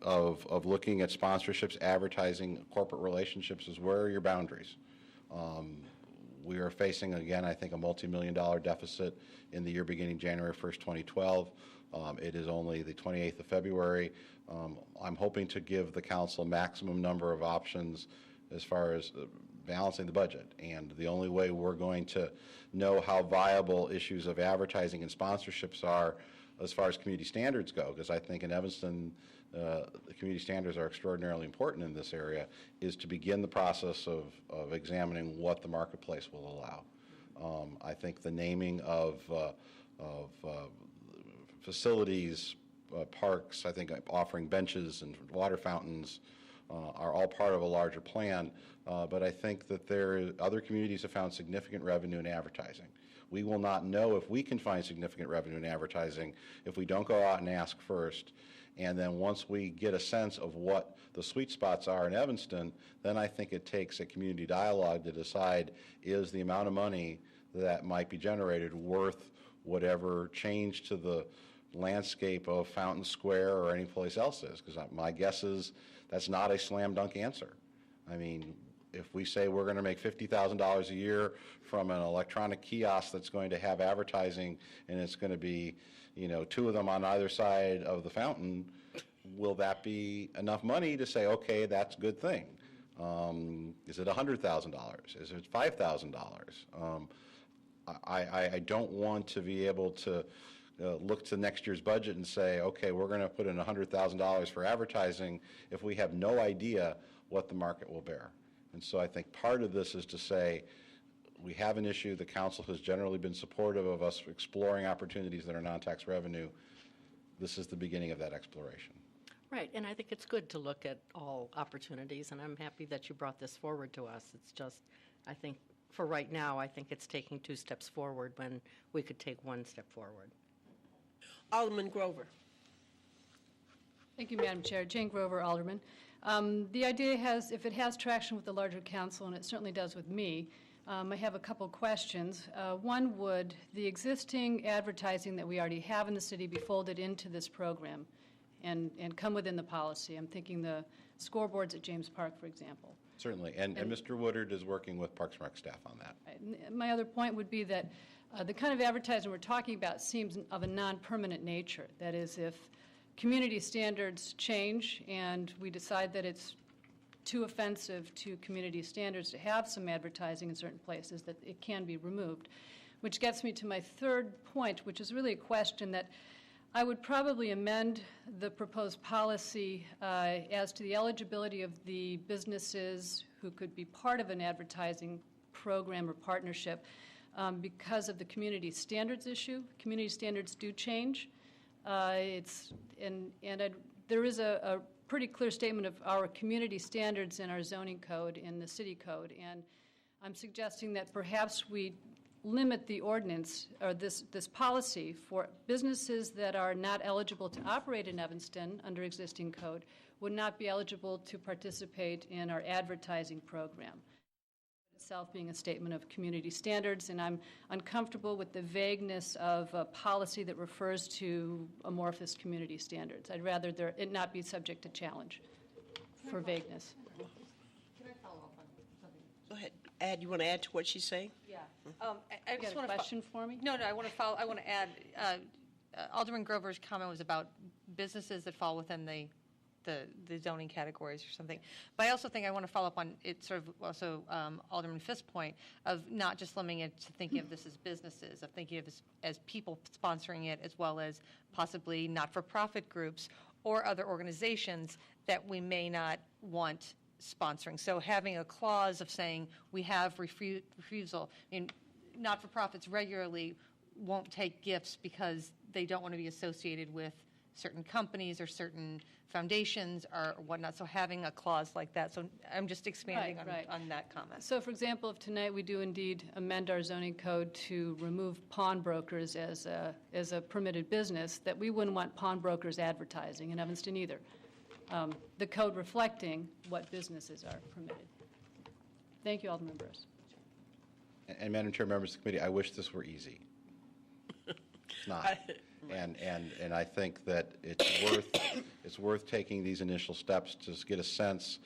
of looking at sponsorships, advertising, corporate relationships is where are your boundaries? We are facing, again, I think, a multi-million-dollar deficit in the year beginning January 1st, 2012. It is only the 28th of February. I'm hoping to give the council maximum number of options as far as balancing the budget. And the only way we're going to know how viable issues of advertising and sponsorships are as far as community standards go, because I think in Evanston, the community standards are extraordinarily important in this area, is to begin the process of examining what the marketplace will allow. I think the naming of facilities, parks, I think offering benches and water fountains are all part of a larger plan, but I think that other communities have found significant revenue in advertising. We will not know if we can find significant revenue in advertising if we don't go out and ask first. And then once we get a sense of what the sweet spots are in Evanston, then I think it takes a community dialogue to decide, is the amount of money that might be generated worth whatever change to the landscape of Fountain Square or any place else is? Because my guess is that's not a slam dunk answer. I mean, if we say we're going to make $50,000 a year from an electronic kiosk that's going to have advertising and it's going to be, 2 of them on either side of the fountain, will that be enough money to say, okay, that's a good thing? Is it $100,000? Is it $5,000? I don't want to be able to look to next year's budget and say, okay, we're going to put in $100,000 for advertising if we have no idea what the market will bear. And so I think part of this is to say, we have an issue. The council has generally been supportive of us exploring opportunities that are non-tax revenue. This is the beginning of that exploration. Right, and I think it's good to look at all opportunities, and I'm happy that you brought this forward to us. It's just, I think, for right now, I think it's taking 2 steps forward when we could take 1 step forward. Alderman Grover. Thank you, Madam Chair. Jane Grover, Alderman. The idea has, if it has traction with the larger council, and it certainly does with me, I have a couple questions. One, would the existing advertising that we already have in the city be folded into this program and come within the policy? I'm thinking the scoreboards at James Park, for example. Certainly, and Mr. Woodard is working with Parks and Rec staff on that. Right. My other point would be that the kind of advertising we're talking about seems of a non-permanent nature. That is, if community standards change and we decide that it's too offensive to community standards to have some advertising in certain places, that it can be removed. Which gets me to my third point, which is really a question that I would probably amend the proposed policy as to the eligibility of the businesses who could be part of an advertising program or partnership because of the community standards issue. Community standards do change. There is a pretty clear statement of our community standards in our zoning code, in the city code, and I'm suggesting that perhaps we limit the ordinance, or this policy, for businesses that are not eligible to operate in Evanston under existing code would not be eligible to participate in our advertising program. Itself being a statement of community standards, and I'm uncomfortable with the vagueness of a policy that refers to amorphous community standards. I'd rather it not be subject to challenge for vagueness. Can I follow up on something? Go ahead. You want to add to what she's saying? Yeah. I You just got a want to question for me? No, I want to add, Alderman Grover's comment was about businesses that fall within the zoning categories or something. But I also think I want to follow up on it, sort of also Alderman Fisk's point of not just limiting it to thinking of this as businesses, of thinking of this as people sponsoring it, as well as possibly not-for-profit groups or other organizations that we may not want sponsoring. So having a clause of saying we have refusal. I mean, not-for-profits regularly won't take gifts because they don't want to be associated with certain companies or certain foundations or whatnot. So having a clause like that. So I'm just expanding on that comment. So, for example, if tonight we do indeed amend our zoning code to remove pawnbrokers as a permitted business, that we wouldn't want pawnbrokers advertising in Evanston either. The code reflecting what businesses are permitted. Thank you, Alderman Burris. And Madam Chair, members of the committee, I wish this were easy. It's not. And I think that it's worth taking these initial steps to get a sense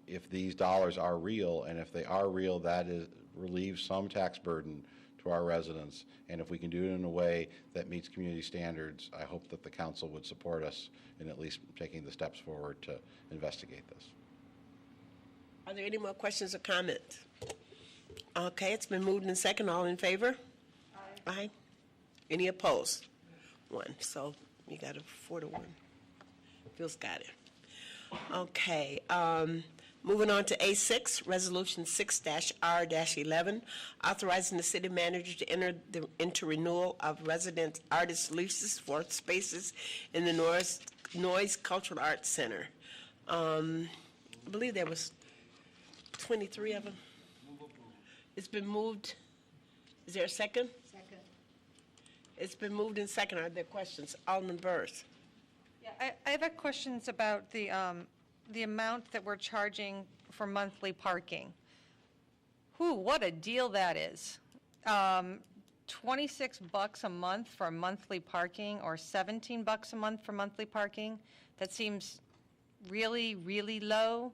if these dollars are real, and if they are real, that relieves some tax burden to our residents. And if we can do it in a way that meets community standards, I hope that the council would support us in at least taking the steps forward to investigate this. Are there any more questions or comments? Okay, it's been moved and second. All in favor? Aye. Aye. Any opposed? 1. So you got a 4-1. Phil's got it. Okay. Moving on to A6, Resolution 6-R-11, authorizing the city manager to enter into renewal of resident artist leases for spaces in the Noise Cultural Arts Center. I believe there was 23 of them. It's been moved. Is there a second? Second. It's been moved and second. Are there questions? Alderman Burris. Yeah, I have questions about the amount that we're charging for monthly parking. What a deal that is. $26 a month for monthly parking, or $17 a month for monthly parking. That seems really, really low.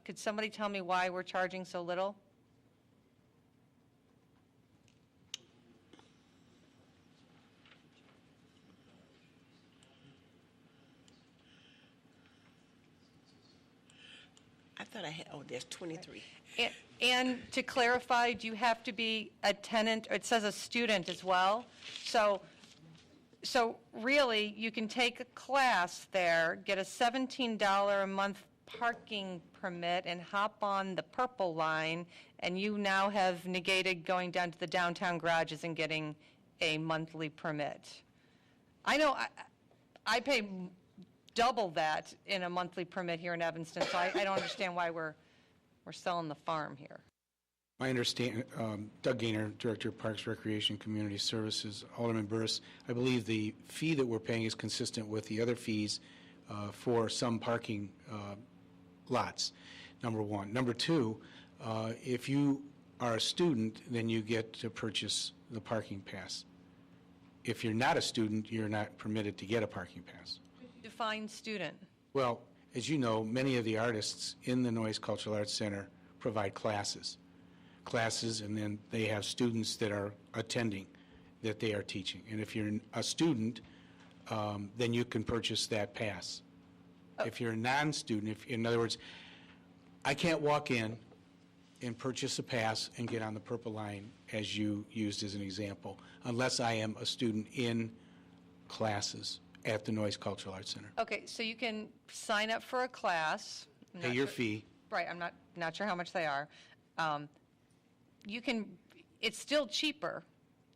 Could somebody tell me why we're charging so little? I thought I had, there's 23. And to clarify, do you have to be a tenant? It says a student as well. So really, you can take a class there, get a $17 a month parking permit, and hop on the purple line, and you now have negated going down to the downtown garages and getting a monthly permit. I know I pay double that in a monthly permit here in Evanston, so I don't understand why we're selling the farm here. I understand, Doug Gaynor, Director of Parks, Recreation, Community Services, Alderman Burris, I believe the fee that we're paying is consistent with the other fees for some parking lots, number one. Number two, if you are a student, then you get to purchase the parking pass. If you're not a student, you're not permitted to get a parking pass. Define student. Well, as you know, many of the artists in the Noyes Cultural Arts Center provide classes, and then they have students that are attending that they are teaching. And if you're a student, then you can purchase that pass. If you're a non-student, in other words, I can't walk in and purchase a pass and get on the purple line, as you used as an example, unless I am a student in classes at the Noyes Cultural Arts Center. Okay, so you can sign up for a class. I'm Pay not your sure- fee. Right, I'm not sure how much they are. It's still cheaper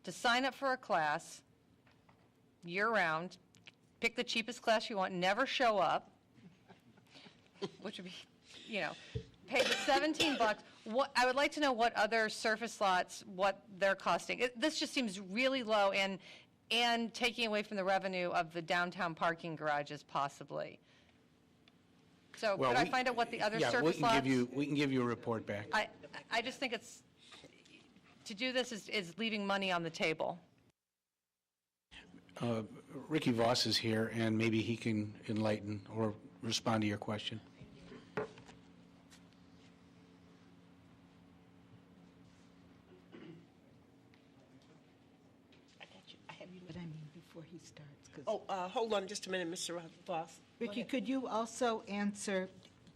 to sign up for a class year-round, pick the cheapest class you want, never show up, which would be, pay the $17. I would like to know what other surface lots, what they're costing. This just seems really low and taking away from the revenue of the downtown parking garages possibly. So Well, could I find out what the other surface lots? We can give you a report back. I just think to do this is leaving money on the table. Ricky Voss is here, and maybe he can enlighten or respond to your question. But I mean, before he starts, 'cause- Oh, hold on just a minute, Mr. Voss. Ricky, could you also answer,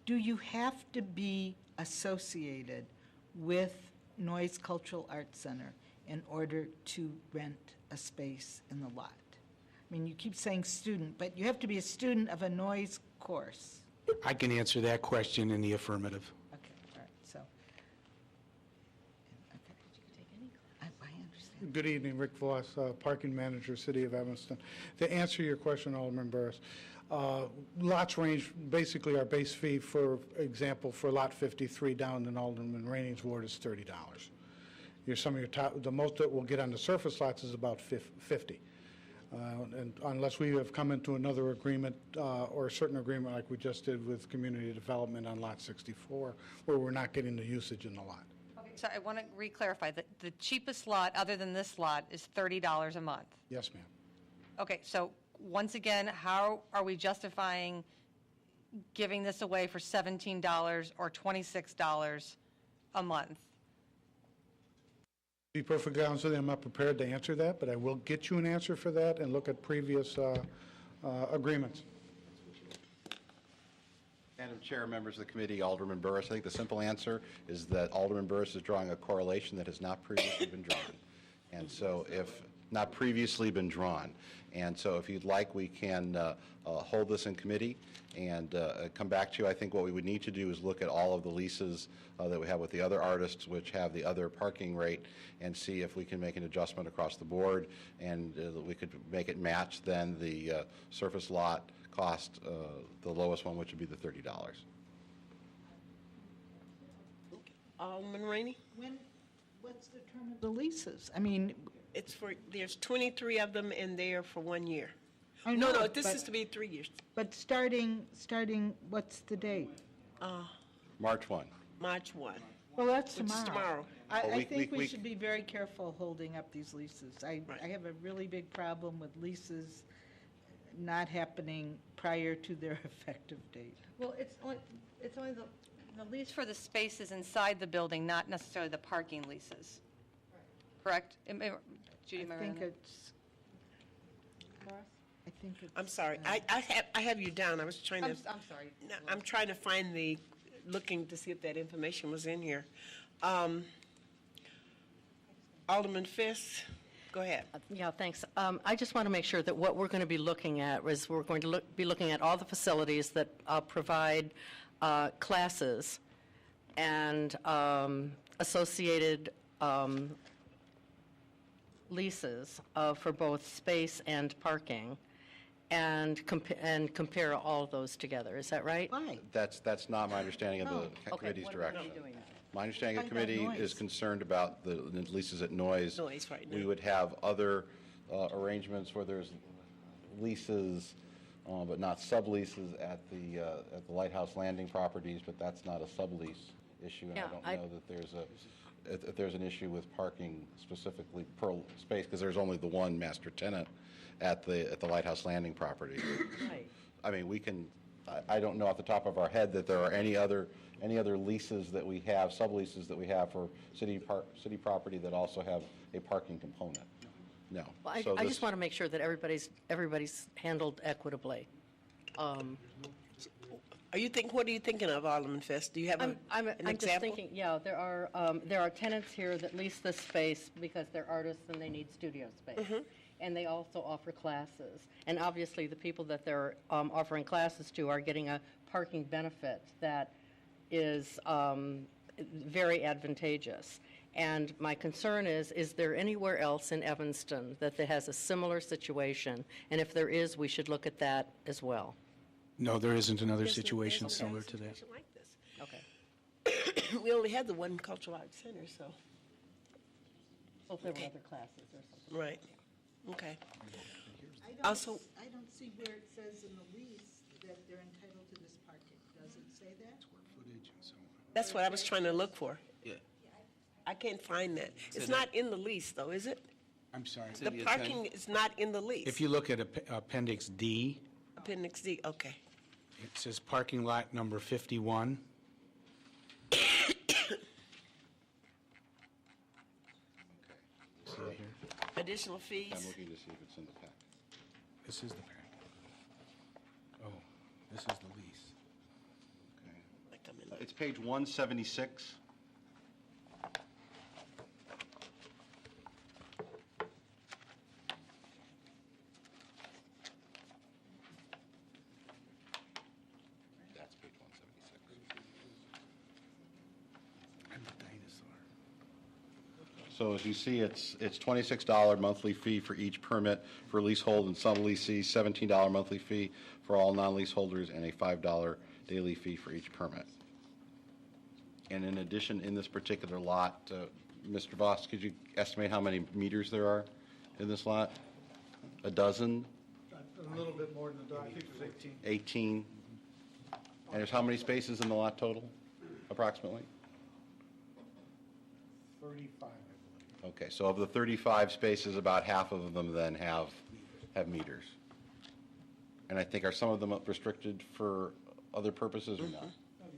do you have to be associated with Noyes Cultural Arts Center in order to rent a space in the lot? I mean, you keep saying student, but you have to be a student of a Noyes course. I can answer that question in the affirmative. Okay, all right, so. Okay. I understand. Good evening, Rick Voss, Parking Manager, City of Evanston. To answer your question, Alderman Burris, lots range, basically our base fee, for example, for Lot 53 down in Alderman Rainey's ward is $30. Some of your top, the most that we'll get on the surface lots is about 50. And unless we have come into another agreement or a certain agreement like we just did with community development on Lot 64, where we're not getting the usage in the lot. Okay, so I want to re-clarify that the cheapest lot, other than this lot, is $30 a month. Yes, ma'am. Okay, so once again, how are we justifying giving this away for $17 or $26 a month? To be perfectly honest with you, I'm not prepared to answer that, but I will get you an answer for that and look at previous agreements. Madam Chair, members of the committee, Alderman Burris, I think the simple answer is that Alderman Burris is drawing a correlation that has not previously been drawn. And so if not previously been drawn. And so if you'd like, we can hold this in committee and come back to you. I think what we would need to do is look at all of the leases that we have with the other artists, which have the other parking rate, and see if we can make an adjustment across the board, and we could make it match then the surface lot cost, the lowest one, which would be the $30. Alderman Rainey? What's the term of the leases? I mean, There's 23 of them, and they're for 1 year. I No, know, this but- is to be 3 years. but starting, what's the date? March 1. March 1. Well, that's Which is tomorrow. tomorrow. Well, I think we we- should be very careful holding up these leases. I have a really big problem with leases not happening prior to their effective date. Well, it's only the lease for the spaces inside the building, not necessarily the parking leases. Correct? Judy, am I I right on think that? it's, I think it's. I'm sorry. I have you down. I was trying to. I'm sorry. No, I'm trying to find looking to see if that information was in here. Alderman Fisk, go ahead. Yeah, thanks. I just want to make sure that what we're going to be looking at is we're going to be looking at all the facilities that provide classes and associated leases for both space and parking. and compare all those together. Is that right? Why? That's not my understanding of the Okay, committee's what are we direction. doing then? My understanding of the Talking about committee is noise. concerned about the leases at Noise. Noise right We now. would have other arrangements where there's leases, but not subleases at the Lighthouse Landing properties, but that's not a sublease issue. And I Yeah, don't know that there's an issue with parking specifically per space, because there's only the one master tenant at the Lighthouse Landing property. Right. I mean, I don't know off the top of our head that there are any other leases that we have, subleases that we have for city property that also have a parking component. No. Well, So I this- just want to make sure that everybody's handled equitably. What are you thinking of, Alderman Fest? Do you have an I'm example? just thinking, yeah, there are tenants here that lease this space because they're artists and they need studio space. And they also offer classes. And obviously, the people that they're offering classes to are getting a parking benefit that is very advantageous. And my concern is there anywhere else in Evanston that has a similar situation? And if there is, we should look at that as well. No, there isn't another There's no- situation there's no similar to that. situation like this. Okay. We only had the one cultural arts center, so, So if there were other classes or something. right, okay. I don't Also- s- I don't see where it says in the lease that they're entitled to this parking. Does it say that? That's what I was trying to look for. Yeah. I can't find that. It's not in the lease, though, is it? I'm sorry. The parking is not in the lease. If you look at Appendix D, Appendix D, okay. it says parking lot number 51. See it here? Additional fees? I'm looking to see if it's in the pack. This is the packet. Oh, this is the lease. Like I'm in the- It's page 176. That's page 176. I'm a dinosaur. So as you see, it's $26 monthly fee for each permit for leasehold and subleasees, $17 monthly fee for all non-leaseholders, and a $5 daily fee for each permit. And in addition, in this particular lot, Mr. Voss, could you estimate how many meters there are in this lot? A dozen? A little bit more than that, I think it was 18. 18? And there's how many spaces in the lot total, approximately? 35, I believe. Okay, so of the 35 spaces, about half of them then have meters. And I think, are some of them restricted for other purposes or not?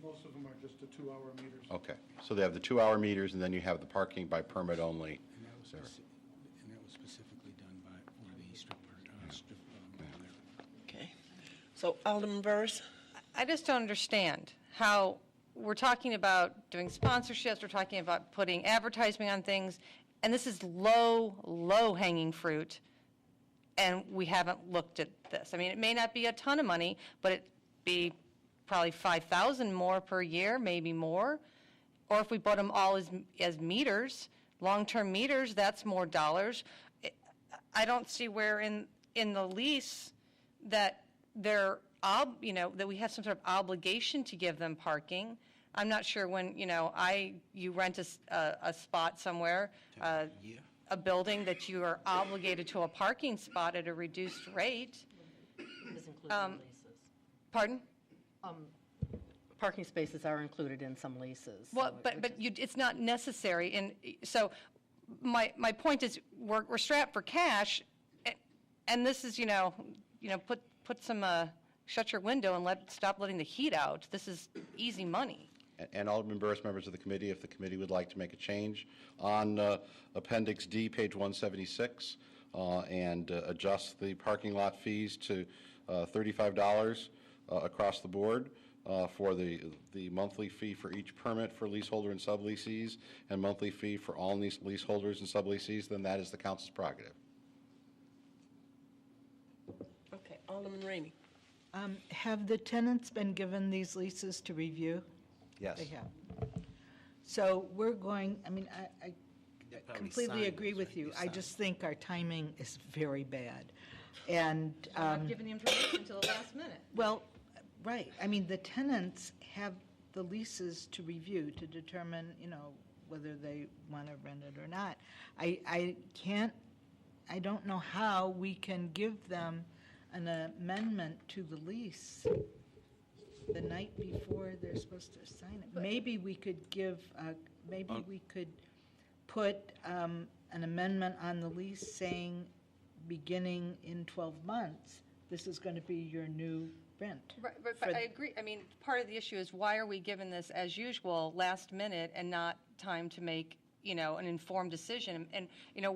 Most of them are just the 2-hour meters. Okay, so they have the 2-hour meters, and then you have the parking by permit only. And that was specifically done for the strip mall there. Okay. So Alderman Burris? I just don't understand how we're talking about doing sponsorships, we're talking about putting advertising on things, and this is low-hanging fruit, and we haven't looked at this. I mean, it may not be a ton of money, but it'd be probably 5,000 more per year, maybe more. Or if we put them all as meters, long-term meters, that's more dollars. I don't see where in the lease that they're, that we have some sort of obligation to give them parking. I'm not sure when, you rent a spot somewhere, a building, that you are obligated to a parking spot at a reduced rate. This includes some leases. Pardon? Parking spaces are included in some leases. so Well, it's not necessary, and so my point is, we're strapped for cash, and this is, put some, shut your window and stop letting the heat out. This is easy money. And Alderman Burris, members of the committee, if the committee would like to make a change on Appendix D, page 176, and adjust the parking lot fees to $35 across the board for the monthly fee for each permit for leaseholder and subleasees, and monthly fee for all leaseholders and subleasees, then that is the council's prerogative. Okay, Alderman Rainey. Have the tenants been given these leases to review? Yes. They have. So we're going, I completely agree with you. I just think our timing is very bad. And, Not giving the information until the last minute. well, right, I mean, the tenants have the leases to review to determine, whether they want to rent it or not. I don't know how we can give them an amendment to the lease the night before they're supposed to sign it. Maybe we could put an amendment on the lease saying, beginning in 12 months, this is going to be your new rent. Right, but I agree, I mean, part of the issue is why are we given this as usual, last minute, and not time to make, an informed decision? And,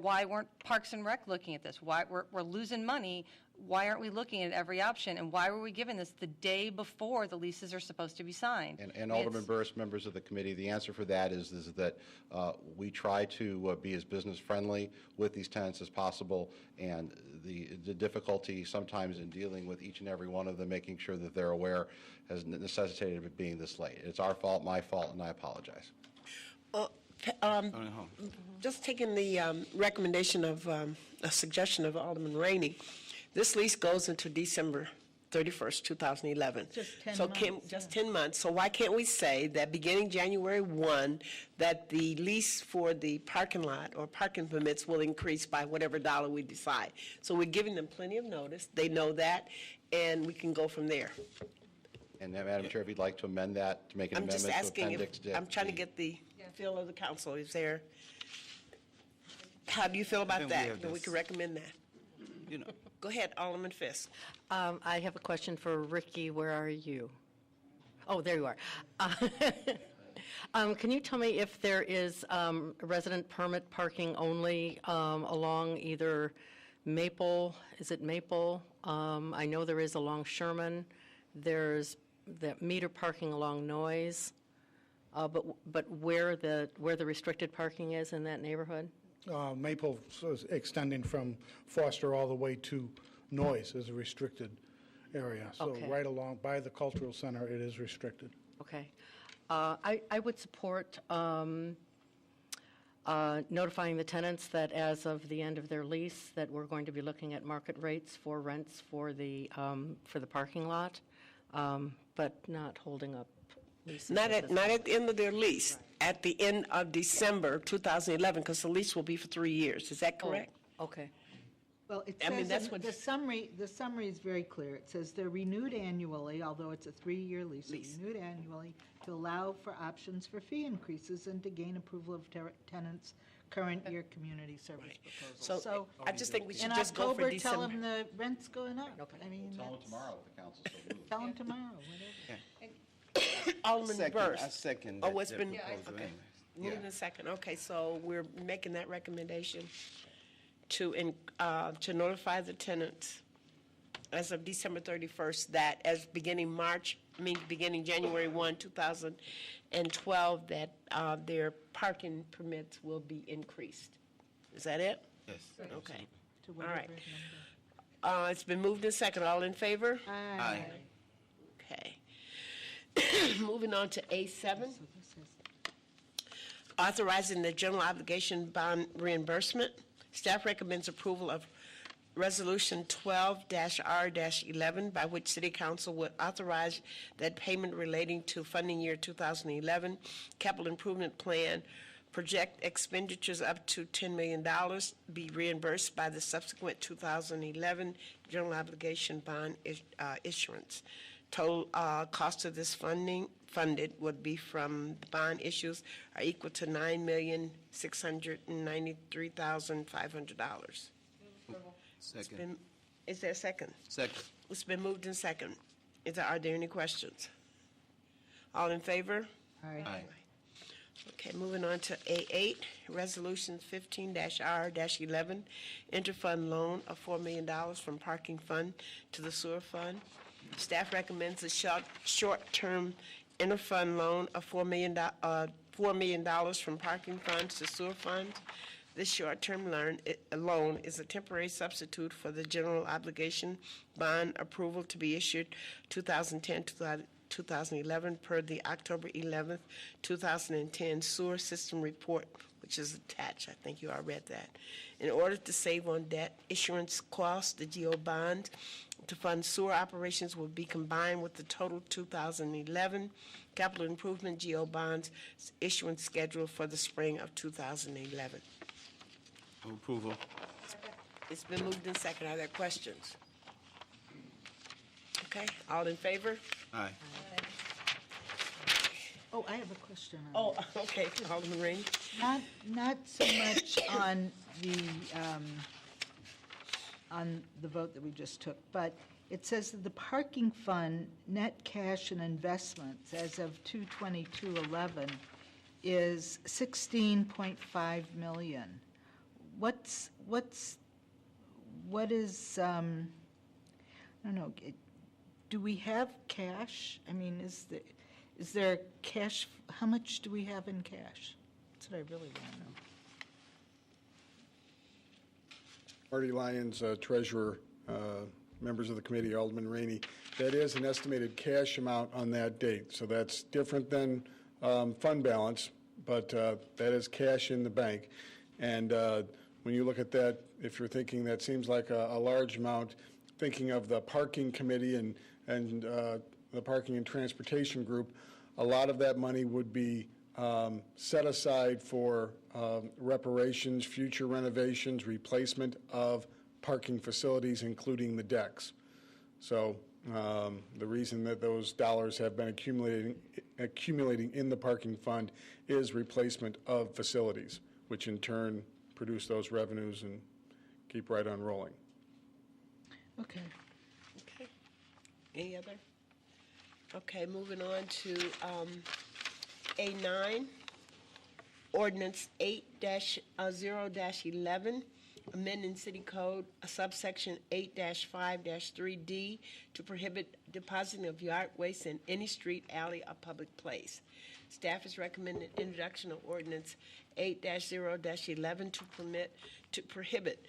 why weren't Parks and Rec looking at this? Why, we're losing money, why aren't we looking at every option? And why were we given this the day before the leases are supposed to be signed? And Alderman Burris, members of the committee, the answer for that is that we try to be as business-friendly with these tenants as possible, and the difficulty sometimes in dealing with each and every one of them, making sure that they're aware, has necessitated it being this late. It's our fault, my fault, and I apologize. Just taking the recommendation of, a suggestion of Alderman Rainey, this lease goes into December 31st, 2011. Just 10 So months, just 10 months. So why can't we say that beginning January 1, that the lease for the parking lot or parking permits will increase by whatever dollar we decide? So we're giving them plenty of notice. They know that, and we can go from there. And Madam Chair, if you'd like to amend that, to make an I'm just amendment to asking Appendix D. if, I'm trying to get the feel of the council. Is there, how do you feel about think we that? have That we this. could recommend that? Go ahead, Alderman Fisk. I have a question for Ricky. Where are you? Oh, there you are. Can you tell me if there is resident permit parking only along either Maple, is it Maple? I know there is along Sherman. There's the meter parking along Noyes. But where the restricted parking is in that neighborhood? Maple is extending from Foster all the way to Noyes is a restricted area. So Okay. right along by the cultural center, it is restricted. Okay. I would support notifying the tenants that as of the end of their lease, that we're going to be looking at market rates for rents for the parking lot, but not holding up leases. Not at at, this not at the end of their lease, at the end of December 2011, because the lease will be for 3 years. Is that correct? Okay. Well, it I mean, says, that's in what- the summary is very clear. It says they're renewed annually, although it's a 3-year lease, renewed annually to allow for options for fee increases and to gain approval of tenants' current year community service proposals. So I just think we should In just go for October, tell them December. the rent's going up. I mean, Tell them that's- tomorrow if the council so moves. Tell them tomorrow, whatever. Alderman Second, Burrs. I second Oh, that- it's that been, proposal okay. anyway. Moving Yeah. in second. Okay, so we're making that recommendation to notify the tenants as of December 31st that as beginning January 1, 2012, that their parking permits will be increased. Is that it? Yes. Okay. To All right. whatever number. It's been moved in second. All in favor? Aye. Okay. Moving on to A7. So this is- Authorizing the general obligation bond reimbursement. Staff recommends approval of Resolution 12-R-11, by which City Council would authorize that payment relating to funding year 2011 capital improvement plan project expenditures up to $10 million be reimbursed by the subsequent 2011 general obligation bond issuance. Total cost of this funded would be from the bond issues are equal to $9,693,500. Second. Is there a second? Second. It's been moved in second. Are there any questions? All in favor? Aye. Okay, moving on to A8, Resolution 15-R-11, interfund loan of $4 million from parking fund to the sewer fund. Staff recommends a short-term interfund loan of $4 million from parking funds to sewer fund. This short-term loan is a temporary substitute for the general obligation bond approval to be issued 2010 to 2011 per the October 11th, 2010 sewer system report, which is attached. I think you all read that. In order to save on debt issuance costs, the GO bond to fund sewer operations will be combined with the total 2011 capital improvement GO bonds issuance schedule for the spring of 2011. Move approval. It's been moved and seconded. Are there questions? Okay, all in favor? Aye. Oh, I have a question on that. Oh, okay, Alderman Rainey. Not so much on the vote that we just took, but it says that the parking fund net cash and investments as of 2/22/11 is $16.5 million. What is, I don't know, do we have cash? I mean, is there cash, how much do we have in cash? That's what I really want to know. Marty Lyons, Treasurer, members of the committee, Alderman Rainey, that is an estimated cash amount on that date. So that's different than fund balance, but that is cash in the bank. And when you look at that, if you're thinking that seems like a large amount, thinking of the parking committee and the parking and transportation group, a lot of that money would be set aside for reparations, future renovations, replacement of parking facilities, including the decks. So the reason that those dollars have been accumulating in the parking fund is replacement of facilities, which in turn produce those revenues and keep right on rolling. Okay. Okay. Any other? Okay, moving on to A9, Ordinance 8-0-11, amending City Code subsection 8-5-3D to prohibit depositing of yard waste in any street, alley, or public place. Staff has recommended introduction of Ordinance 8-0-11 to prohibit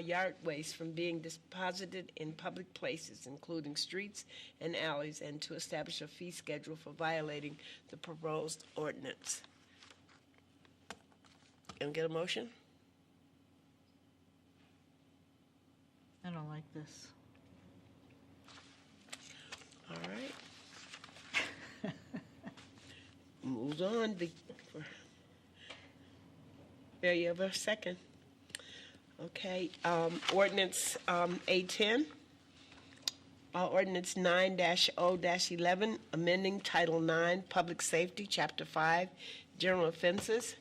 yard waste from being deposited in public places, including streets and alleys, and to establish a fee schedule for violating the proposed ordinance. Can we get a motion? I don't like this. All right. Moves on. There you have a second. Okay, Ordinance A10, Ordinance 9-0-11, amending Title 9, Public Safety, Chapter 5, General Offenses,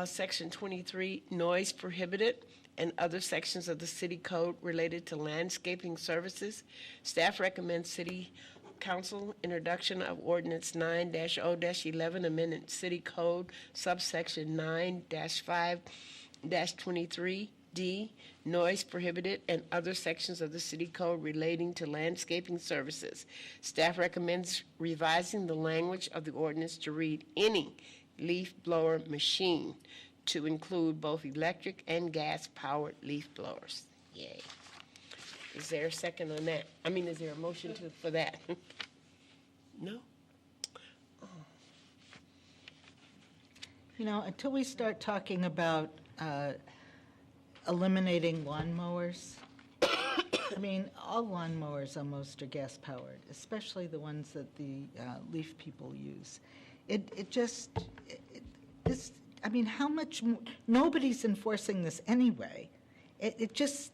Section 23, Noise Prohibited, and other sections of the City Code related to landscaping services. Staff recommends City Council introduction of Ordinance 9-0-11, amending City Code subsection 9-5-23D, noise prohibited, and other sections of the City Code relating to landscaping services. Staff recommends revising the language of the ordinance to read any leaf blower machine to include both electric and gas-powered leaf blowers. Yay. Is there a second on that? I mean, is there a motion for that? No? You know, until we start talking about eliminating lawnmowers, I mean, all lawnmowers almost are gas-powered, especially the ones that the leaf people use. I mean, how much, nobody's enforcing this anyway. It's just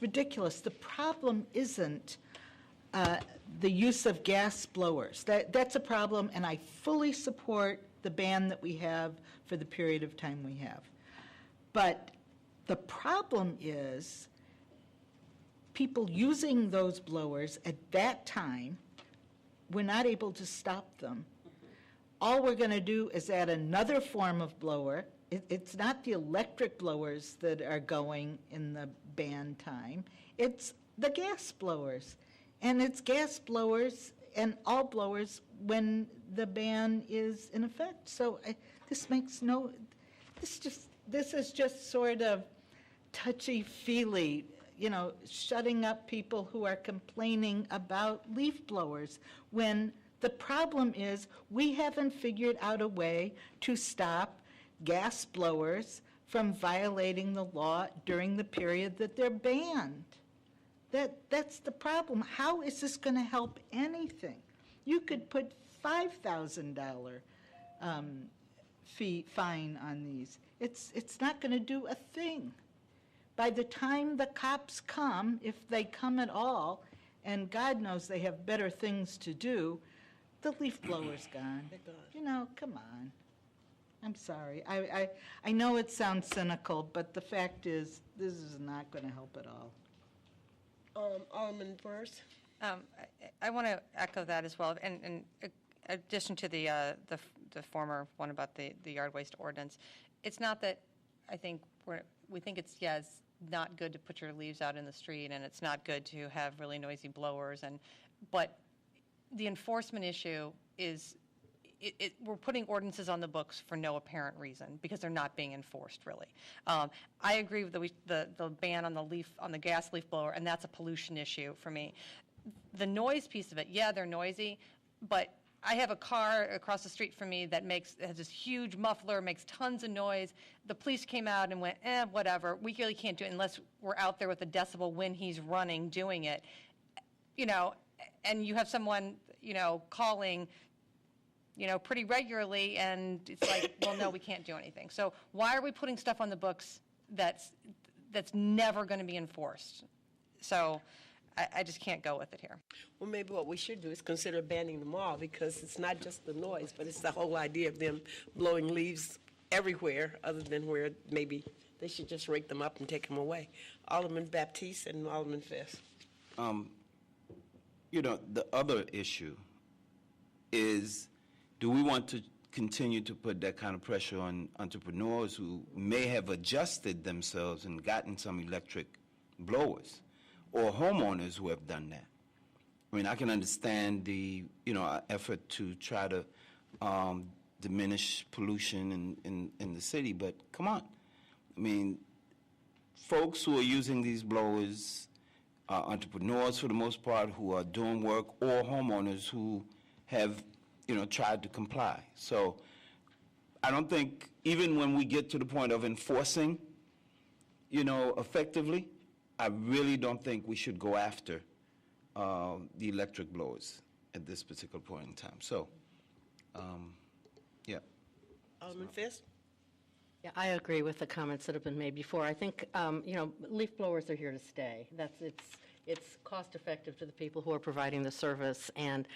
ridiculous. The problem isn't the use of gas blowers. That's a problem, and I fully support the ban that we have for the period of time we have. But the problem is people using those blowers at that time, we're not able to stop them. All we're going to do is add another form of blower. It's not the electric blowers that are going in the ban time. It's the gas blowers. And it's gas blowers and all blowers when the ban is in effect. So this is just sort of touchy-feely. shutting up people who are complaining about leaf blowers, when the problem is we haven't figured out a way to stop gas blowers from violating the law during the period that they're banned. That's the problem. How is this going to help anything? You could put $5,000 fine on these. It's not going to do a thing. By the time the cops come, if they come at all, and God knows they have better things to do, the leaf blower's gone. Come on. I'm sorry. I know it sounds cynical, but the fact is, this is not going to help at all. Alderman Burrs? I want to echo that as well. And in addition to the former one about the yard waste ordinance, it's not that I think we think it's not good to put your leaves out in the street, and it's not good to have really noisy blowers, but the enforcement issue is we're putting ordinances on the books for no apparent reason because they're not being enforced, really. I agree with the ban on the gas leaf blower, and that's a pollution issue for me. The noise piece of it, they're noisy, but I have a car across the street from me that has this huge muffler, makes tons of noise. The police came out and went, whatever. We really can't do it unless we're out there with a decibel when he's running, doing it. And you have someone, calling, pretty regularly, and it's like, well, no, we can't do anything. So why are we putting stuff on the books that's never going to be enforced? So I just can't go with it here. Well, maybe what we should do is consider banning them all, because it's not just the noise, but it's the whole idea of them blowing leaves everywhere, other than where maybe they should just rake them up and take them away. Alderman Baptiste and Alderman Fisk. The other issue is, do we want to continue to put that kind of pressure on entrepreneurs who may have adjusted themselves and gotten some electric blowers, or homeowners who have done that? I mean, I can understand the effort to try to diminish pollution in the city, but come on. I mean, folks who are using these blowers are entrepreneurs for the most part who are doing work, or homeowners who have tried to comply. So I don't think, even when we get to the point of enforcing, effectively, I really don't think we should go after the electric blowers at this particular point in time. So, Alderman Fisk? Yeah, I agree with the comments that have been made before. I think, leaf blowers are here to stay. It's cost-effective to the people who are providing the service, and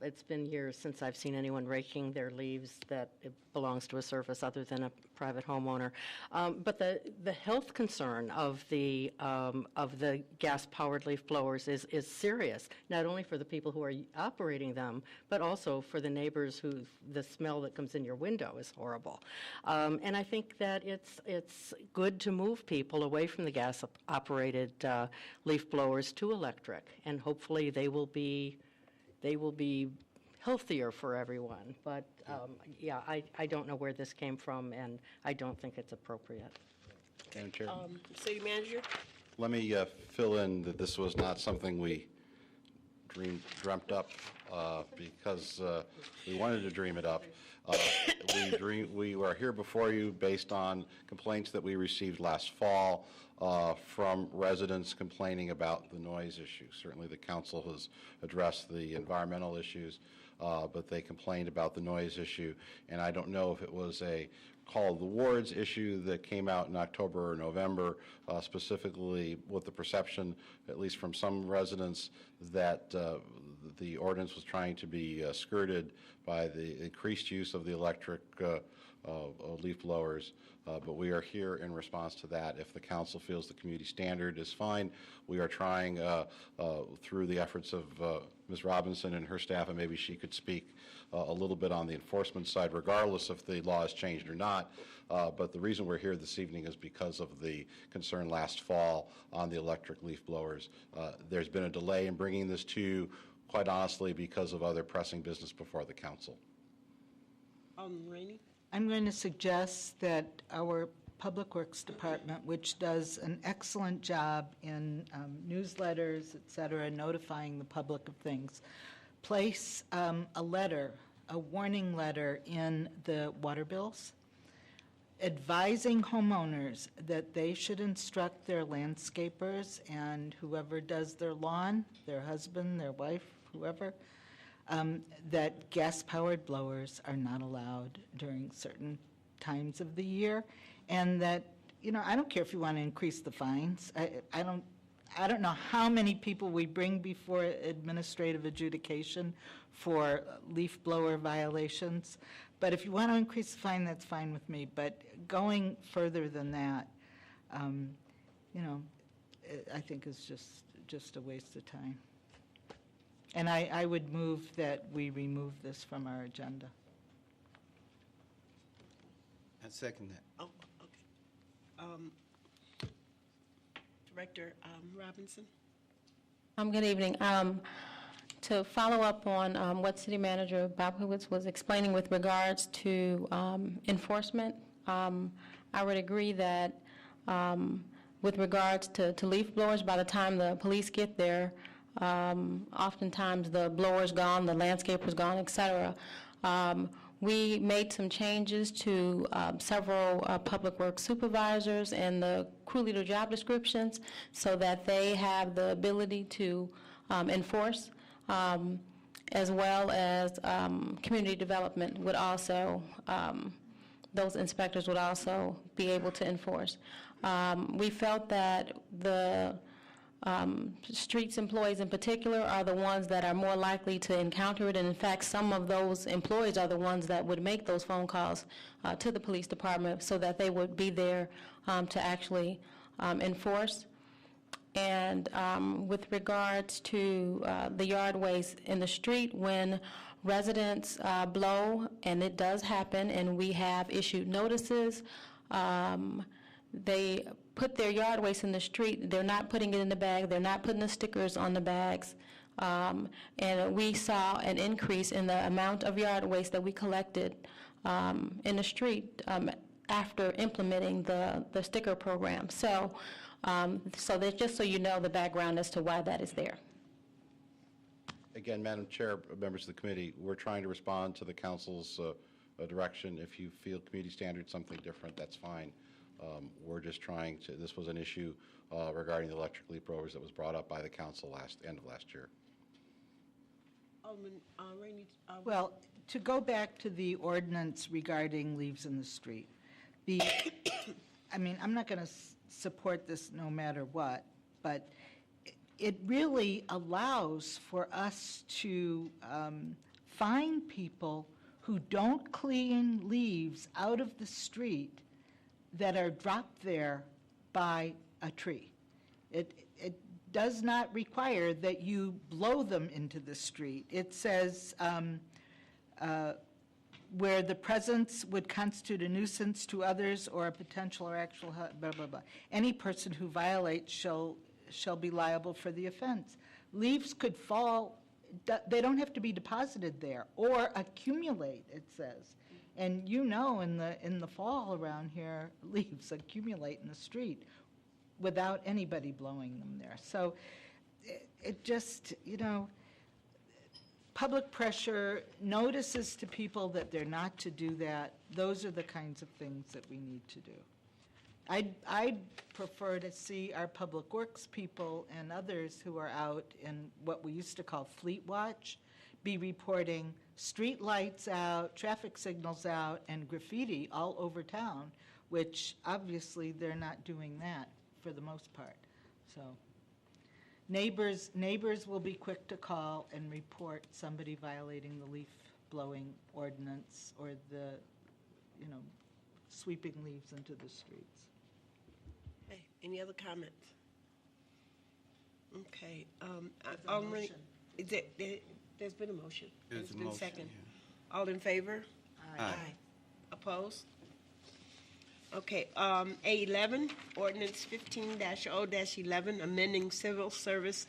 it's been years since I've seen anyone raking their leaves that it belongs to a service other than a private homeowner. But the health concern of the gas-powered leaf blowers is serious, not only for the people who are operating them, but also for the neighbors who the smell that comes in your window is horrible. And I think that it's good to move people away from the gas-operated leaf blowers to electric, and hopefully they will be healthier for everyone. But I don't know where this came from, and I don't think it's appropriate. Madam Chair, City Manager? let me fill in that this was not something we dreamt up because we wanted to dream it up. We were here before you based on complaints that we received last fall from residents complaining about the noise issue. Certainly the council has addressed the environmental issues, but they complained about the noise issue. And I don't know if it was a Call of the Wards issue that came out in October or November, specifically with the perception, at least from some residents, that the ordinance was trying to be skirted by the increased use of the electric leaf blowers. But we are here in response to that. If the council feels the community standard is fine, we are trying through the efforts of Ms. Robinson and her staff, and maybe she could speak a little bit on the enforcement side, regardless if the law has changed or not. But the reason we're here this evening is because of the concern last fall on the electric leaf blowers. There's been a delay in bringing this to you, quite honestly, because of other pressing business before the council. Rainey? I'm going to suggest that our Public Works Department, which does an excellent job in newsletters, et cetera, notifying the public of things, place a letter, a warning letter in the water bills, advising homeowners that they should instruct their landscapers and whoever does their lawn, their husband, their wife, whoever, that gas-powered blowers are not allowed during certain times of the year, and that, you know, I don't care if you want to increase the fines. I don't know how many people we bring before administrative adjudication for leaf blower violations, but if you want to increase the fine, that's fine with me. But going further than that, you know, I think is just a waste of time. And I would move that we remove this from our agenda. I second that. Oh, okay. Director Robinson? Good evening. To follow up on what City Manager Bobkowitz was explaining with regards to enforcement, I would agree that with regards to leaf blowers, by the time the police get there, oftentimes the blower's gone, the landscaper's gone, et cetera. We made some changes to several public works supervisors and the crew leader job descriptions so that they have the ability to enforce, as well as community development would also, those inspectors would also be able to enforce. We felt that the streets employees in particular are the ones that are more likely to encounter it, and in fact some of those employees are the ones that would make those phone calls to the police department so that they would be there to actually enforce. And with regards to the yard waste in the street, when residents blow, and it does happen, and we have issued notices, they put their yard waste in the street. They're not putting it in the bag. They're not putting the stickers on the bags. And we saw an increase in the amount of yard waste that we collected in the street after implementing the sticker program. So, that just so you know the background as to why that is there. Again, Madam Chair, members of the committee, we're trying to respond to the council's direction. If you feel community standards something different, that's fine. We're just trying to, this was an issue regarding the electric leaf blowers that was brought up by the council end of last year. Alderman Rainey. Well, to go back to the ordinance regarding leaves in the street, I mean, I'm not going to support this no matter what, but it really allows for us to fine people who don't clean leaves out of the street that are dropped there by a tree. It does not require that you blow them into the street. It says where the presence would constitute a nuisance to others or a potential or actual, blah, blah, blah. Any person who violates shall be liable for the offense. Leaves could fall, they don't have to be deposited there, or accumulate, it says. And you know, in the fall around here, leaves accumulate in the street without anybody blowing them there. So it just, you know, public pressure, notices to people that they're not to do that, those are the kinds of things that we need to do. I'd prefer to see our public works people and others who are out in what we used to call fleet watch be reporting street lights out, traffic signals out, and graffiti all over town, which obviously they're not doing that for the most part. So neighbors will be quick to call and report somebody violating the leaf blowing ordinance or the, you know, sweeping leaves into the streets. Okay, any other comments? Okay. There's a Alderman- motion. There's been a motion. There's It's a been motion, second. yeah. All in favor? Aye. Opposed? Okay, A11, ordinance 15-0-11, amending civil service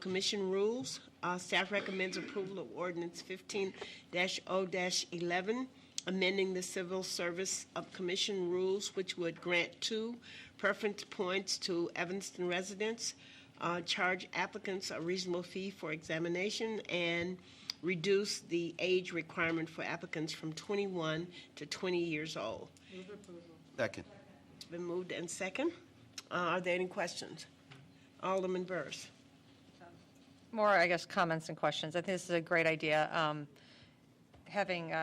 commission rules. Staff recommends approval of ordinance 15-0-11. amending the Civil Service of Commission rules, which would grant 2 preference points to Evanston residents, charge applicants a reasonable fee for examination, and reduce the age requirement for applicants from 21 to 20 years old. Second. It's been moved and second. Are there any questions? Alderman Burrs. More, I guess, comments and questions. I think this is a great idea. Having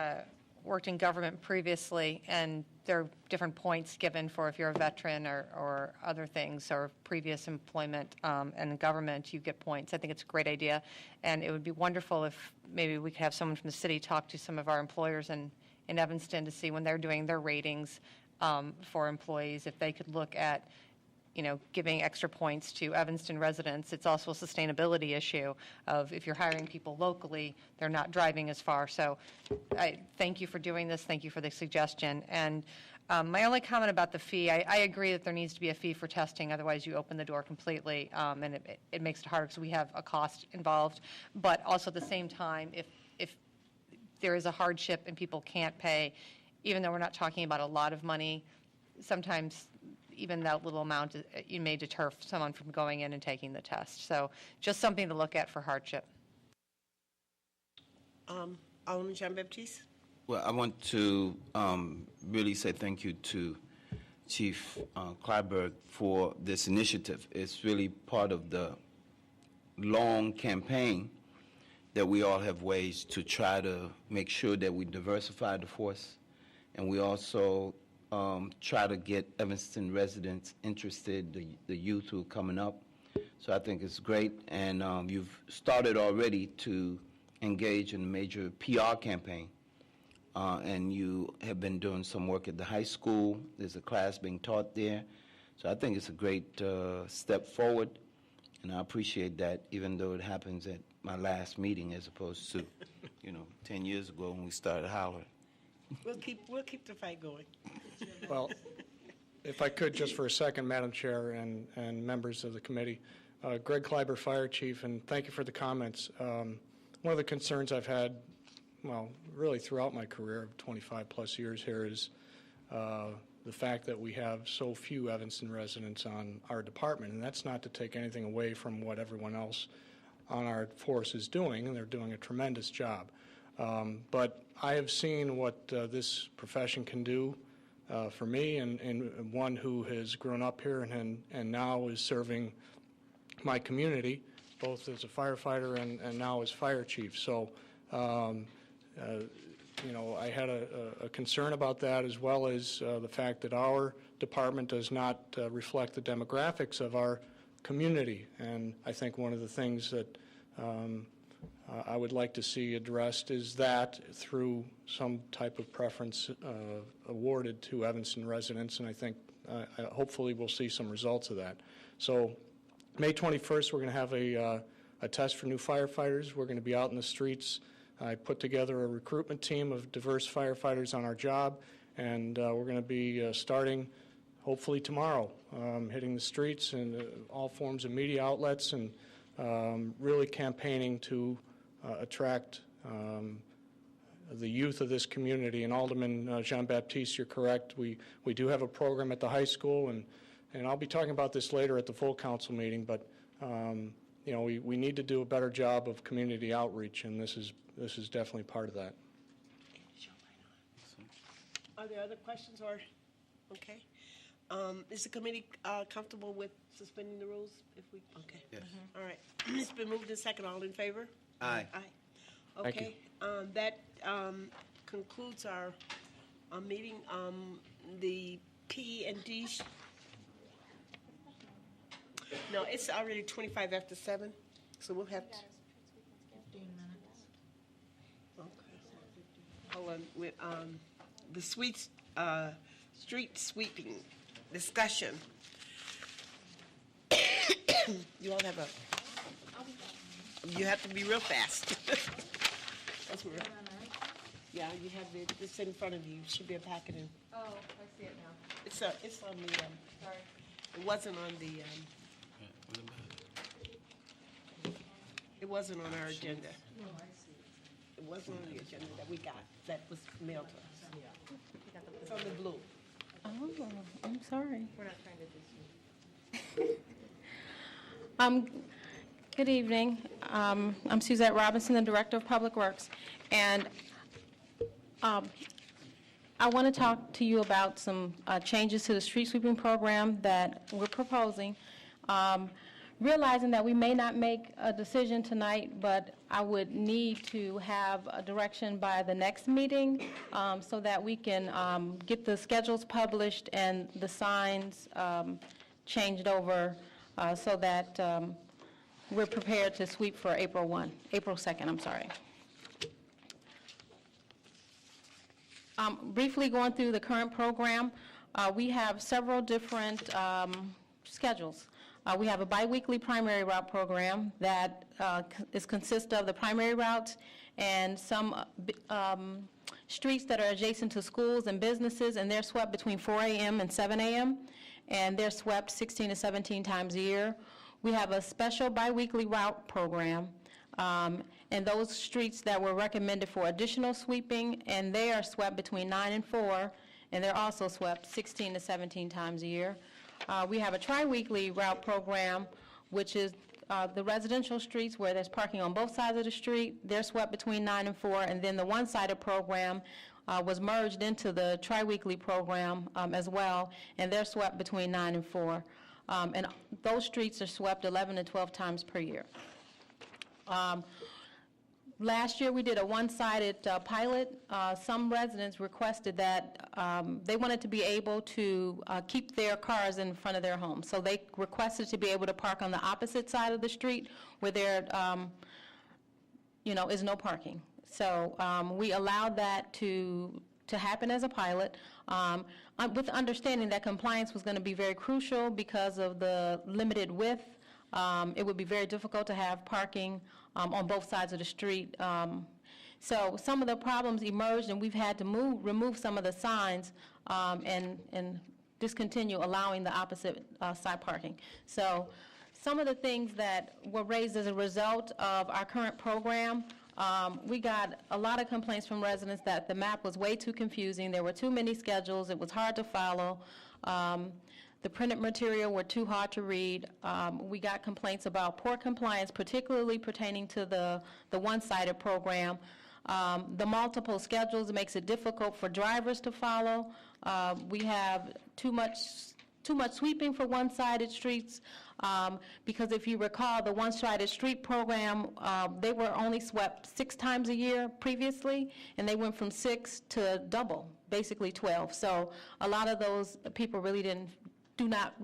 worked in government previously, and there are different points given for if you're a veteran or other things, or previous employment in government, you get points. I think it's a great idea, and it would be wonderful if maybe we could have someone from the city talk to some of our employers in Evanston to see when they're doing their ratings for employees, if they could look at giving extra points to Evanston residents. It's also a sustainability issue of if you're hiring people locally, they're not driving as far. So I thank you for doing this. Thank you for the suggestion. And my only comment about the fee, I agree that there needs to be a fee for testing. Otherwise, you open the door completely, and it makes it harder because we have a cost involved. But also at the same time, if there is a hardship and people can't pay, even though we're not talking about a lot of money, sometimes even that little amount, you may deter someone from going in and taking the test. So just something to look at for hardship. Alderman Jean-Baptiste? Well, I want to really say thank you to Chief Clyburn for this initiative. It's really part of the long campaign that we all have ways to try to make sure that we diversify the force, and we also try to get Evanston residents interested, the youth who are coming up. So I think it's great, and you've started already to engage in a major PR campaign, and you have been doing some work at the high school. There's a class being taught there. So I think it's a great step forward, and I appreciate that, even though it happens at my last meeting as opposed to, 10 years ago when we started hollering. We'll keep the fight going. Well, if I could, just for a second, Madam Chair and members of the committee, Greg Kleiber, Fire Chief, and thank you for the comments. One of the concerns I've had, well, really throughout my career of 25-plus years here is the fact that we have so few Evanston residents on our department, and that's not to take anything away from what everyone else on our force is doing, and they're doing a tremendous job. But I have seen what this profession can do for me, and one who has grown up here and now is serving my community, both as a firefighter and now as fire chief. So, I had a concern about that, as well as the fact that our department does not reflect the demographics of our community. And I think one of the things that I would like to see addressed is that through some type of preference awarded to Evanston residents, and I think hopefully we'll see some results of that. So May 21st, we're going to have a test for new firefighters. We're going to be out in the streets. I put together a recruitment team of diverse firefighters on our job, and we're going to be starting hopefully tomorrow, hitting the streets and all forms of media outlets, and really campaigning to attract the youth of this community. And Alderman Jean-Baptiste, you're correct. We do have a program at the high school, and I'll be talking about this later at the full council meeting, but we need to do a better job of community outreach, and this is definitely part of that. Are there other questions or, okay. Is the committee comfortable with suspending the rules? Okay. Yes. All right. It's been moved and second. All in favor? Aye. Aye. Thank you. Okay. That concludes our meeting. The P&D. No, it's already 25 after 7, so we'll have to. 15 minutes. Okay. Hold on. With the street sweeping discussion. You all have you have to be real fast. That's where. Yeah, you have this in front of you. Should be a packet in. Oh, I see it now. It's on the. Sorry. It wasn't on the. It wasn't on our agenda. It It wasn't on the agenda that we got, that was mailed to us. It's on the blue. Oh, I'm sorry. We're not trying to do Good evening. I'm Suzette Robinson, the Director of Public Works, and I want to talk to you about some changes to the street sweeping program that we're proposing. Realizing that we may not make a decision tonight, but I would need to have a direction by the next meeting so that we can get the schedules published and the signs changed over so that we're prepared to sweep for April 2nd, I'm sorry. Briefly going through the current program, we have several different schedules. We have a biweekly primary route program that consists of the primary routes and some streets that are adjacent to schools and businesses, and they're swept between 4 a.m. and 7 a.m., and they're swept 16 to 17 times a year. We have a special biweekly route program, and those streets that were recommended for additional sweeping, and they are swept between 9 and 4, and they're also swept 16 to 17 times a year. We have a tri-weekly route program, which is the residential streets where there's parking on both sides of the street. They're swept between 9 and 4, and then the one-sided program was merged into the tri-weekly program as well, and they're swept between 9 and 4. And those streets are swept 11 to 12 times per year. Last year, we did a one-sided pilot. Some residents requested that they wanted to be able to keep their cars in front of their home. So they requested to be able to park on the opposite side of the street where there is no parking. So we allowed that to happen as a pilot, with the understanding that compliance was going to be very crucial because of the limited width. It would be very difficult to have parking on both sides of the street. So some of the problems emerged, and we've had to remove some of the signs and discontinue allowing the opposite side parking. So some of the things that were raised as a result of our current program, we got a lot of complaints from residents that the map was way too confusing. There were too many schedules. It was hard to follow. The printed material were too hard to read. We got complaints about poor compliance, particularly pertaining to the one-sided program. The multiple schedules makes it difficult for drivers to follow. We have too much sweeping for one-sided streets, because if you recall, the one-sided street program, they were only swept 6 times a year previously, and they went from 6 to double, basically 12. So a lot of those people really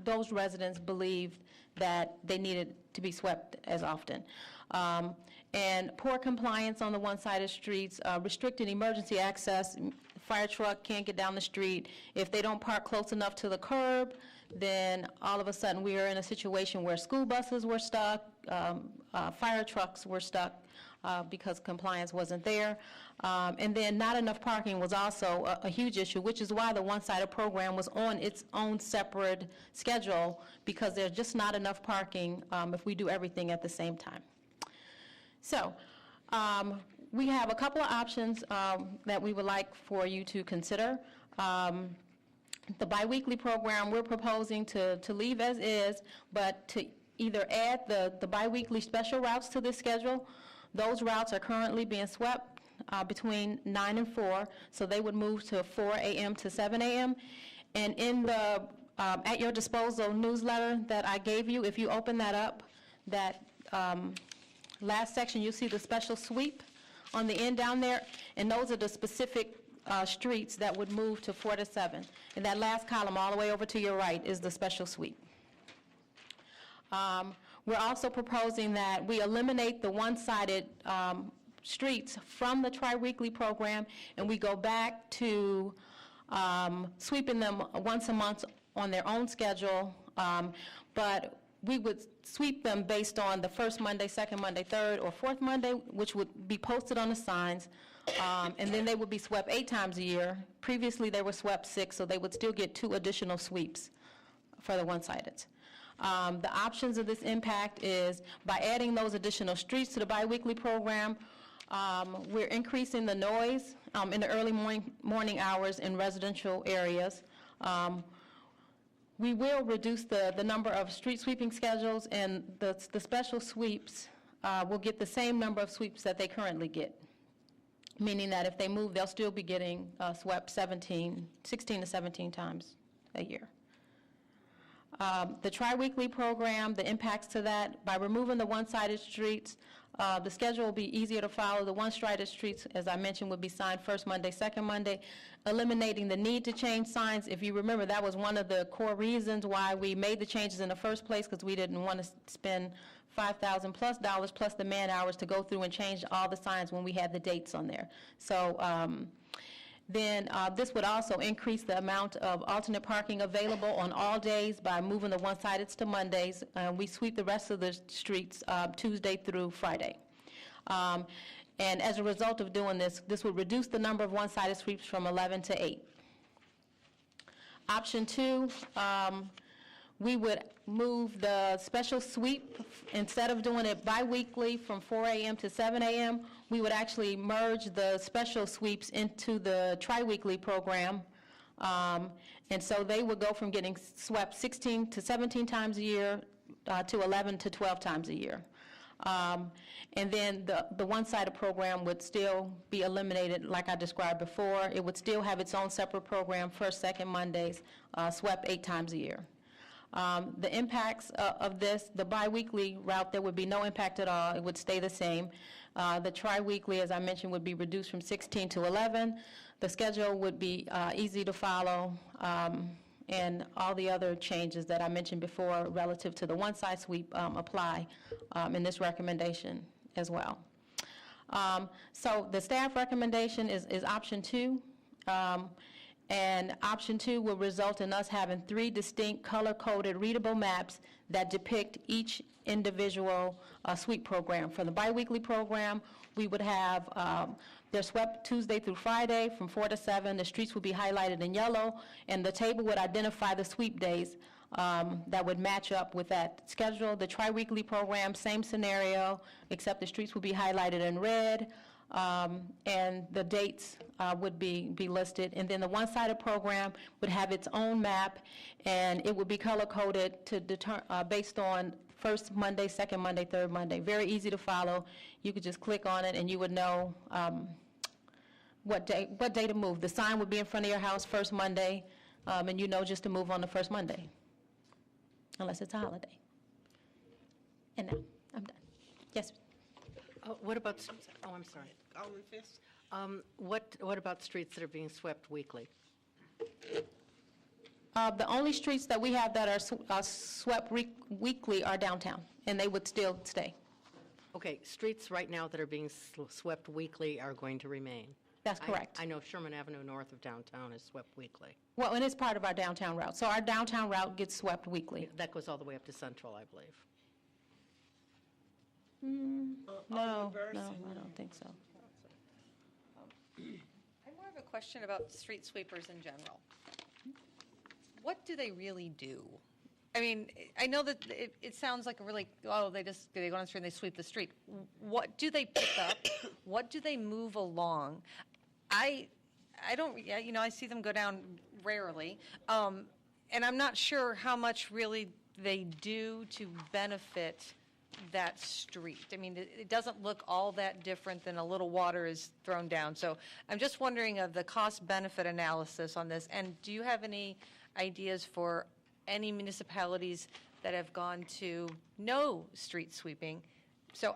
those residents believed that they needed to be swept as often. And poor compliance on the one-sided streets, restricted emergency access. Fire truck can't get down the street. If they don't park close enough to the curb, then all of a sudden we are in a situation where school buses were stuck, fire trucks were stuck because compliance wasn't there. And then not enough parking was also a huge issue, which is why the one-sided program was on its own separate schedule, because there's just not enough parking if we do everything at the same time. So we have a couple of options that we would like for you to consider. The biweekly program, we're proposing to leave as is, but to either add the biweekly special routes to this schedule. Those routes are currently being swept between 9 and 4, so they would move to 4 a.m. to 7 a.m. And in the at your disposal newsletter that I gave you, if you open that up, that last section, you'll see the special sweep on the end down there, and those are the specific streets that would move to 4 to 7. And that last column all the way over to your right is the special sweep. We're also proposing that we eliminate the one-sided streets from the tri-weekly program, and we go back to sweeping them once a month on their own schedule, but we would sweep them based on the first Monday, second Monday, third, or fourth Monday, which would be posted on the signs, and then they would be swept 8 times a year. Previously, they were swept 6, so they would still get 2 additional sweeps for the one-sided. The options of this impact is by adding those additional streets to the biweekly program, We're increasing the noise in the early morning hours in residential areas. We will reduce the number of street sweeping schedules, and the special sweeps will get the same number of sweeps that they currently get, meaning that if they move, they'll still be getting swept 16 to 17 times a year. The tri-weekly program, the impacts to that, by removing the one-sided streets, the schedule will be easier to follow. The one-sided streets, as I mentioned, would be signed first Monday, second Monday, eliminating the need to change signs. If you remember, that was one of the core reasons why we made the changes in the first place, because we didn't want to spend $5,000 plus the man hours to go through and change all the signs when we had the dates on there. So this would also increase the amount of alternate parking available on all days by moving the one-sideds to Mondays. We sweep the rest of the streets Tuesday through Friday. And as a result of doing this, this would reduce the number of one-sided sweeps from 11 to 8. Option 2, we would move the special sweep, instead of doing it biweekly from 4 a.m. to 7 a.m., we would actually merge the special sweeps into the tri-weekly program. And so they would go from getting swept 16 to 17 times a year to 11 to 12 times a year. And then the one-sided program would still be eliminated like I described before. It would still have its own separate program, first, second Mondays, swept 8 times a year. The impacts of this, the biweekly route, there would be no impact at all. It would stay the same. The tri-weekly, as I mentioned, would be reduced from 16 to 11. The schedule would be easy to follow, and all the other changes that I mentioned before relative to the one-side sweep apply in this recommendation as well. So the staff recommendation is option 2. And option 2 will result in us having 3 distinct color-coded readable maps that depict each individual sweep program. For the biweekly program, we would have, they're swept Tuesday through Friday from 4 to 7. The streets would be highlighted in yellow, and the table would identify the sweep days that would match up with that schedule. The tri-weekly program, same scenario, except the streets would be highlighted in red. And the dates would be listed. And then the one-sided program would have its own map, and it would be color-coded to based on first Monday, second Monday, third Monday. Very easy to follow. You could just click on it, and you would know what day to move. The sign would be in front of your house first Monday, and you know just to move on the first Monday, unless it's a holiday. And now, I'm done. Yes? What about, I'm sorry. Alderman Fisk? What about streets that are being swept weekly? The only streets that we have that are swept weekly are downtown, and they would still stay. Okay, streets right now that are being swept weekly are going to remain. That's correct. I know Sherman Avenue north of downtown is swept weekly. Well, and it's part of our downtown route. So our downtown route gets swept weekly. That goes all the way up to Central, I believe. No, I don't think so. I have more of a question about street sweepers in general. What do they really do? I mean, I know that it sounds like a really, they go on the street and they sweep the street. What do they pick up? What do they move along? I don't, I see them go down rarely, and I'm not sure how much really they do to benefit that street. I mean, it doesn't look all that different than a little water is thrown down. So I'm just wondering of the cost-benefit analysis on this, and do you have any ideas for any municipalities that have gone to no street sweeping? So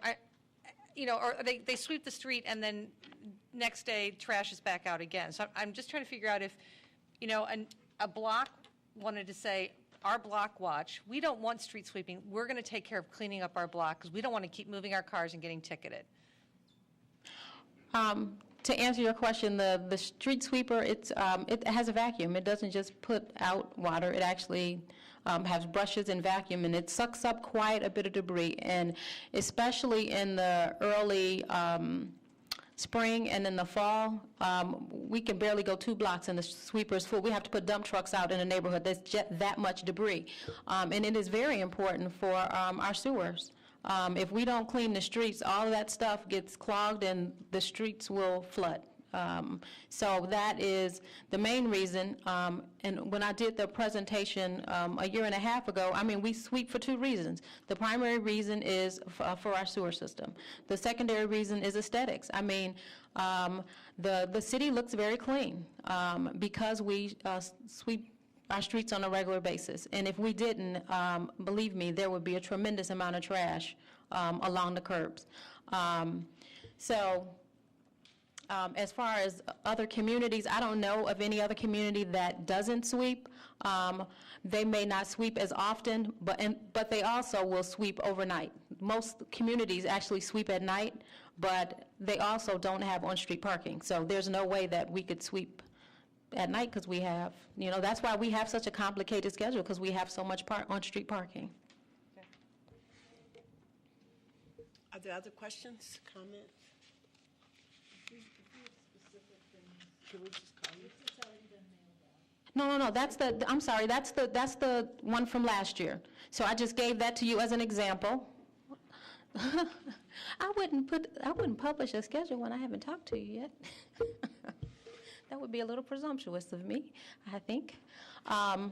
or they sweep the street and then next day trash is back out again. So I'm just trying to figure out if, a block wanted to say, our block watch, we don't want street sweeping. We're going to take care of cleaning up our block because we don't want to keep moving our cars and getting ticketed. To answer your question, the street sweeper, it has a vacuum. It doesn't just put out water. It actually has brushes and vacuum, and it sucks up quite a bit of debris. And especially in the early spring and in the fall, we can barely go 2 blocks and the sweeper is full. We have to put dump trucks out in the neighborhood. There's just that much debris. And it is very important for our sewers. If we don't clean the streets, all of that stuff gets clogged and the streets will flood. So that is the main reason. And when I did the presentation a year and a half ago, I mean, we sweep for two reasons. The primary reason is for our sewer system. The secondary reason is aesthetics. I mean, the city looks very clean because we sweep our streets on a regular basis. And if we didn't, believe me, there would be a tremendous amount of trash along the curbs. As far as other communities, I don't know of any other community that doesn't sweep. They may not sweep as often, but they also will sweep overnight. Most communities actually sweep at night, but they also don't have on-street parking. So there's no way that we could sweep at night because we have, that's why we have such a complicated schedule, because we have so much on-street parking. Are there other questions, comments? Can we just call you? No, I'm sorry, that's the one from last year. So I just gave that to you as an example. I wouldn't publish a schedule when I haven't talked to you yet. That would be a little presumptuous of me, I think. That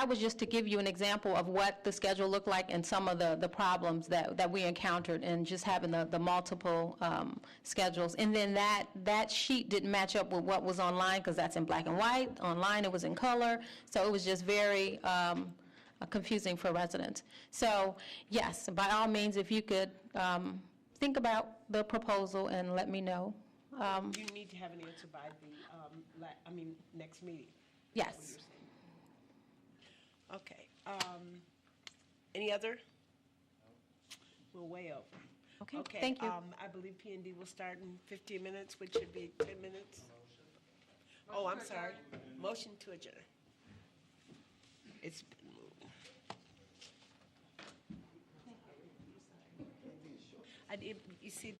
was just to give you an example of what the schedule looked like and some of the problems that we encountered in just having the multiple schedules. And then that sheet didn't match up with what was online because that's in black and white. Online it was in color, so it was just very confusing for residents. So yes, by all means, if you could think about the proposal and let me know. You need to have an answer by the, next meeting. Yes. Okay. Any other? We're way over. Okay, thank you. I believe P&D will start in 15 minutes, which should be 10 minutes. Oh, I'm sorry. Motion to adjourn. It's been moved. You see.